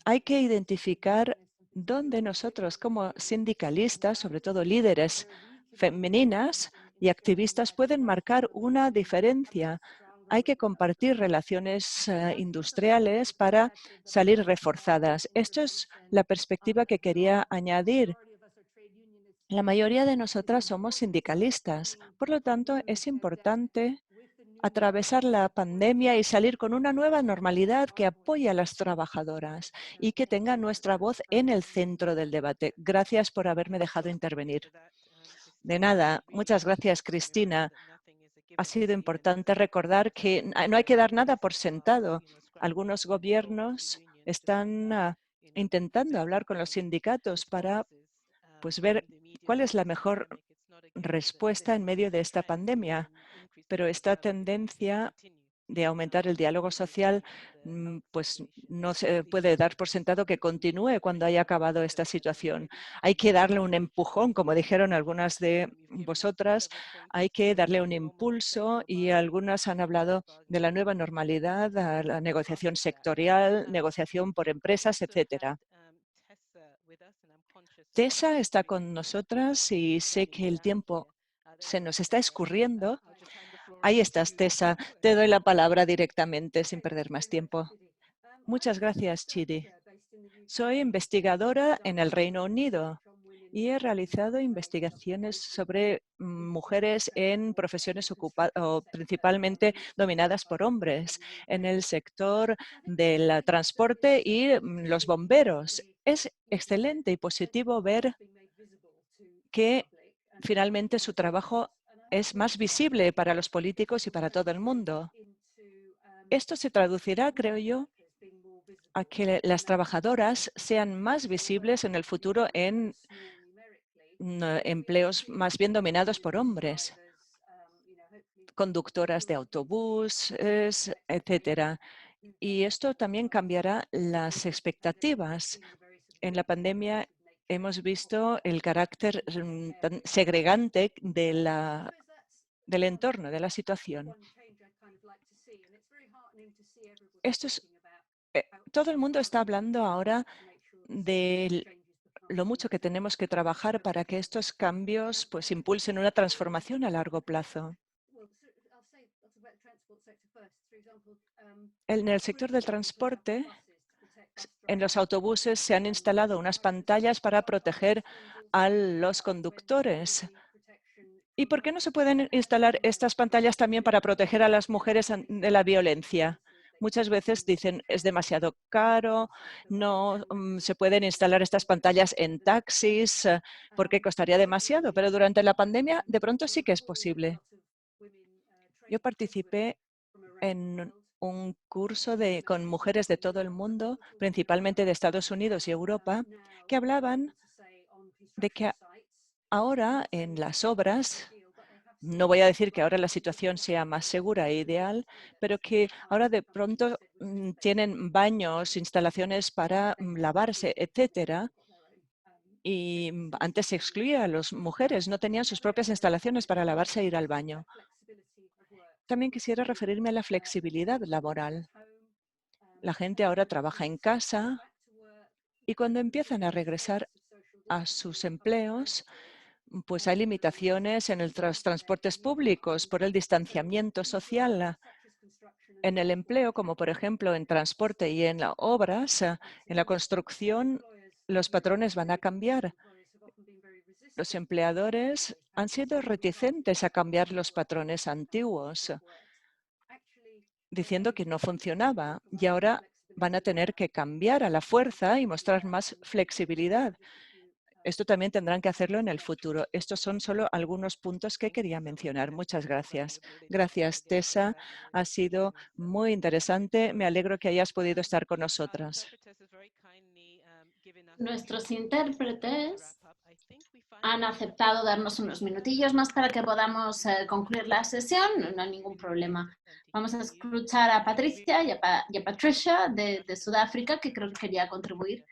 hay que identificar dónde nosotros como sindicalistas, sobre todo líderes femeninas y activistas, pueden marcar una diferencia. Hay que compartir relaciones industriales para salir reforzadas. Esto es la perspectiva que quería añadir. La mayoría de nosotras somos sindicalistas, por lo tanto es importante atravesar la pandemia y salir con una nueva normalidad que apoye a las trabajadoras y que tenga nuestra voz en el centro del debate. Gracias por haberme dejado intervenir. De nada. Muchas gracias, Cristina. Ha sido importante recordar que no hay que dar nada por sentado. Algunos gobiernos están intentando hablar con los sindicatos para ver cuál es la mejor respuesta en medio de esta pandemia. Pero esta tendencia de aumentar el diálogo social, pues no se puede dar por sentado que continúe cuando haya acabado esta situación. Hay que darle un empujón, como dijeron algunas de vosotras, hay que darle un impulso y algunas han hablado de la nueva normalidad, la negociación sectorial, negociación por empresas, etcétera. Tessa está con nosotras y sé que el tiempo se nos está escurriendo. Ahí estás, Tessa. Te doy la palabra directamente sin perder más tiempo. Muchas gracias, Chidi. Soy investigadora en el Reino Unido y he realizado investigaciones sobre mujeres en profesiones principalmente dominadas por hombres, en el sector del transporte y los bomberos. Es excelente y positivo ver que finalmente su trabajo es más visible para los políticos y para todo el mundo. Esto se traducirá, creo yo, a que las trabajadoras sean más visibles en el futuro en empleos más bien dominados por hombres, conductoras de autobuses, etcétera. Y esto también cambiará las expectativas. En la pandemia hemos visto el carácter tan segregante del entorno, de la situación. Todo el mundo está hablando ahora de lo mucho que tenemos que trabajar para que estos cambios pues, impulsen una transformación a largo plazo. En el sector del transporte, en los autobuses se han instalado unas pantallas para proteger a los conductores. ¿Y por qué no se pueden instalar estas pantallas también para proteger a las mujeres de la violencia? Muchas veces dicen es demasiado caro, no se pueden instalar estas pantallas en taxis porque costaría demasiado, pero durante la pandemia de pronto sí que es posible. Yo participé en un curso con mujeres de todo el mundo, principalmente de Estados Unidos y Europa, que hablaban de que ahora en las obras, no voy a decir que ahora la situación sea más segura e ideal, pero que ahora de pronto tienen baños, instalaciones para lavarse, etcétera. Y antes se excluía a las mujeres, no tenían sus propias instalaciones para lavarse e ir al baño. También quisiera referirme a la flexibilidad laboral. La gente ahora trabaja en casa y cuando empiezan a regresar a sus empleos, pues hay limitaciones en los transportes públicos por el distanciamiento social. En el empleo, como por ejemplo en transporte y en las obras, en la construcción, los patrones van a cambiar. Los empleadores han sido reticentes a cambiar los patrones antiguos, diciendo que no funcionaba y ahora van a tener que cambiar a la fuerza y mostrar más flexibilidad. Esto también tendrán que hacerlo en el futuro. Estos son solo algunos puntos que quería mencionar. Muchas gracias. Gracias, Tessa. Ha sido muy interesante. Me alegro que hayas podido estar con nosotras. Nuestros intérpretes han aceptado darnos unos minutillos más para que podamos concluir la sesión. No hay ningún problema. Vamos a escuchar a Patricia y a Patricia de Sudáfrica, que creo que quería contribuir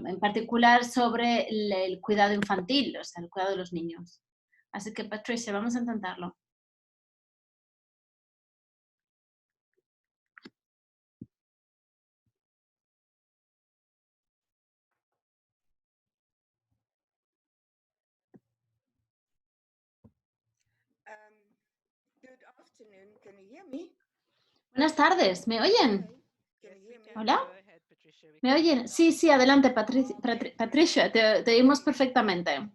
en particular sobre el cuidado infantil, o sea, el cuidado de los niños. Así que, Patricia, vamos a intentarlo. Buenas tardes, ¿me oyen? ¿Hola? ¿Me oyen? Sí, sí, adelante, Patricia, te oímos perfectamente.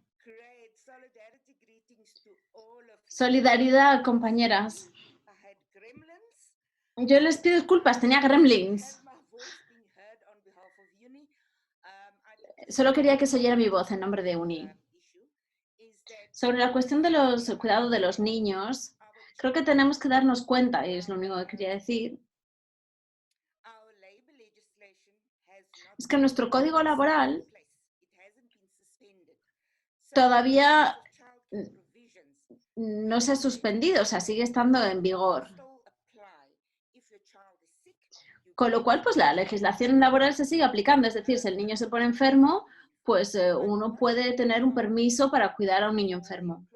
Solidaridad, compañeras. Yo les pido disculpas, tenía gremlins. Solo quería que se oyera mi voz en nombre de UNI. Sobre la cuestión de los cuidados de los niños, creo que tenemos que darnos cuenta, y es lo único que quería decir, es que nuestro código laboral todavía no se ha suspendido, o sea, sigue estando en vigor. Con lo cual, pues la legislación laboral se sigue aplicando, es decir, si el niño se pone enfermo, pues uno puede tener un permiso para cuidar a un niño enfermo.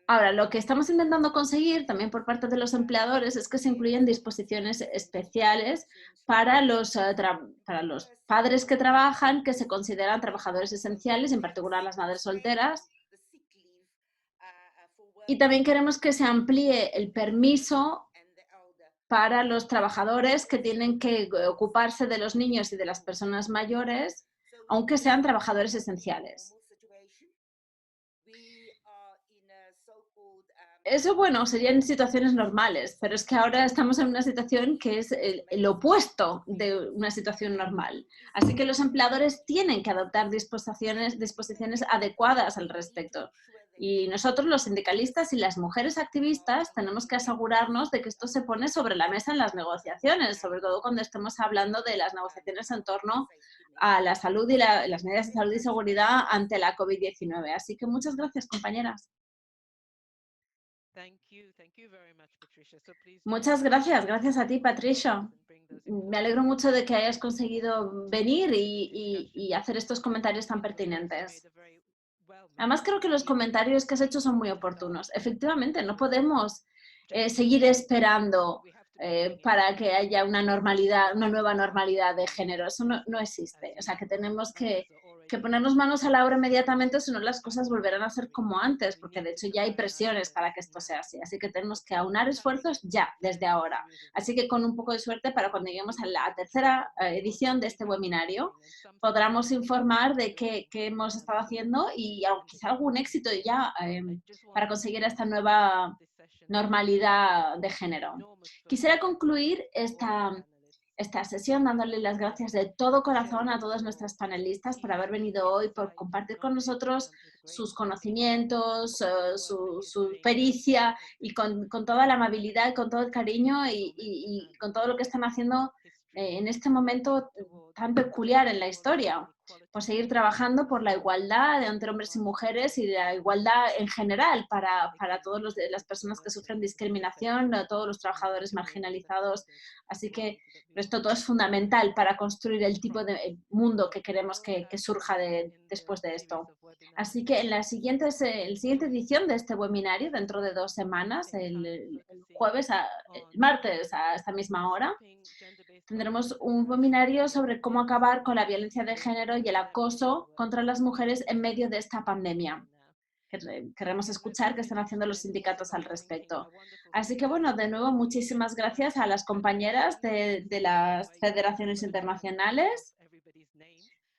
Ahora, lo que estamos intentando conseguir también por parte de los empleadores es que se incluyan disposiciones especiales para los padres que trabajan, que se consideran trabajadores esenciales, en particular las madres solteras. Y también queremos que se amplíe el permiso para los trabajadores que tienen que ocuparse de los niños y de las personas mayores, aunque sean trabajadores esenciales. Eso, bueno, serían situaciones normales, pero es que ahora estamos en una situación que es el opuesto de una situación normal. Así que los empleadores tienen que adoptar disposiciones adecuadas al respecto. Y nosotros, los sindicalistas y las mujeres activistas, tenemos que asegurarnos de que esto se pone sobre la mesa en las negociaciones, sobre todo cuando estemos hablando de las negociaciones en torno a la salud y las medidas de salud y seguridad ante la COVID-19. Así que muchas gracias, compañeras. Muchas gracias, gracias a ti, Patricia. Me alegro mucho de que hayas conseguido venir y hacer estos comentarios tan pertinentes. Además, creo que los comentarios que has hecho son muy oportunos. Efectivamente, no podemos seguir esperando para que haya una nueva normalidad de género. Eso no existe. O sea, que tenemos que ponernos manos a la obra inmediatamente, si no las cosas volverán a ser como antes, porque de hecho ya hay presiones para que esto sea así. Así que tenemos que aunar esfuerzos ya, desde ahora. Así que con un poco de suerte, para cuando lleguemos a la tercera edición de este webinario, podremos informar de qué hemos estado haciendo y quizá algún éxito ya para conseguir esta nueva normalidad de género. Quisiera concluir esta sesión dándole las gracias de todo corazón a todas nuestras panelistas por haber venido hoy, por compartir con nosotros sus conocimientos, su pericia y con toda la amabilidad, con todo el cariño y con todo lo que están haciendo en este momento tan peculiar en la historia, por seguir trabajando por la igualdad entre hombres y mujeres y la igualdad en general para todas las personas que sufren discriminación, todos los trabajadores marginalizados. Así que esto todo es fundamental para construir el tipo de mundo que queremos que surja después de esto. Así que en la siguiente edición de este webinario, dentro de 2 semanas, el martes a esta misma hora, tendremos un webinario sobre cómo acabar con la violencia de género y el acoso contra las mujeres en medio de esta pandemia. Queremos escuchar qué están haciendo los sindicatos al respecto. Así que, bueno, de nuevo, muchísimas gracias a las compañeras de las federaciones internacionales.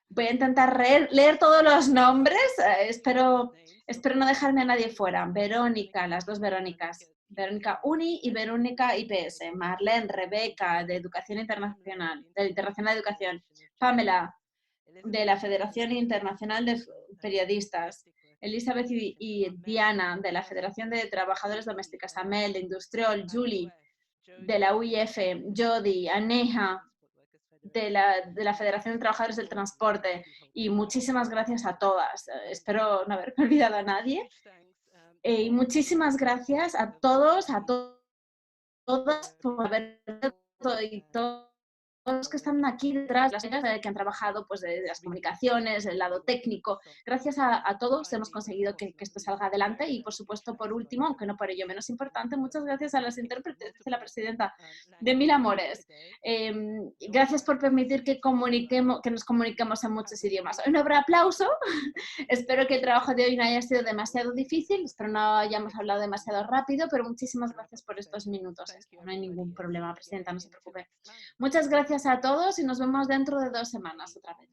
Voy a intentar leer todos los nombres. Espero no dejarme a nadie fuera. Verónica, las 2 Verónicas. Verónica Uni y Verónica IPS. Marlene, Rebeca, de Educación Internacional, de Internacional de Educación. Pamela, de la Federación Internacional de Periodistas. Elizabeth y Diana, de la Federación de Trabajadores Domésticas. Amel, de Industriol. Julie, de la UIF. Jody, Aneja, de la Federación de Trabajadores del Transporte, y muchísimas gracias a todas. Espero no haberme olvidado a nadie. Y muchísimas gracias a todos, todas por haber y todos los que están aquí detrás, las que han trabajado pues, de las comunicaciones, el lado técnico. Gracias a todos hemos conseguido que esto salga adelante y, por supuesto, por último, aunque no por ello menos importante, muchas gracias a las intérpretes de la presidenta de Mil Amores. Gracias por permitir que nos comuniquemos en muchos idiomas. Hoy no habrá aplauso. Espero que el trabajo de hoy no haya sido demasiado difícil, espero no hayamos hablado demasiado rápido, pero muchísimas gracias por estos minutos. No hay ningún problema, presidenta, no se preocupe. Muchas gracias a todos y nos vemos dentro de 2 semanas otra vez.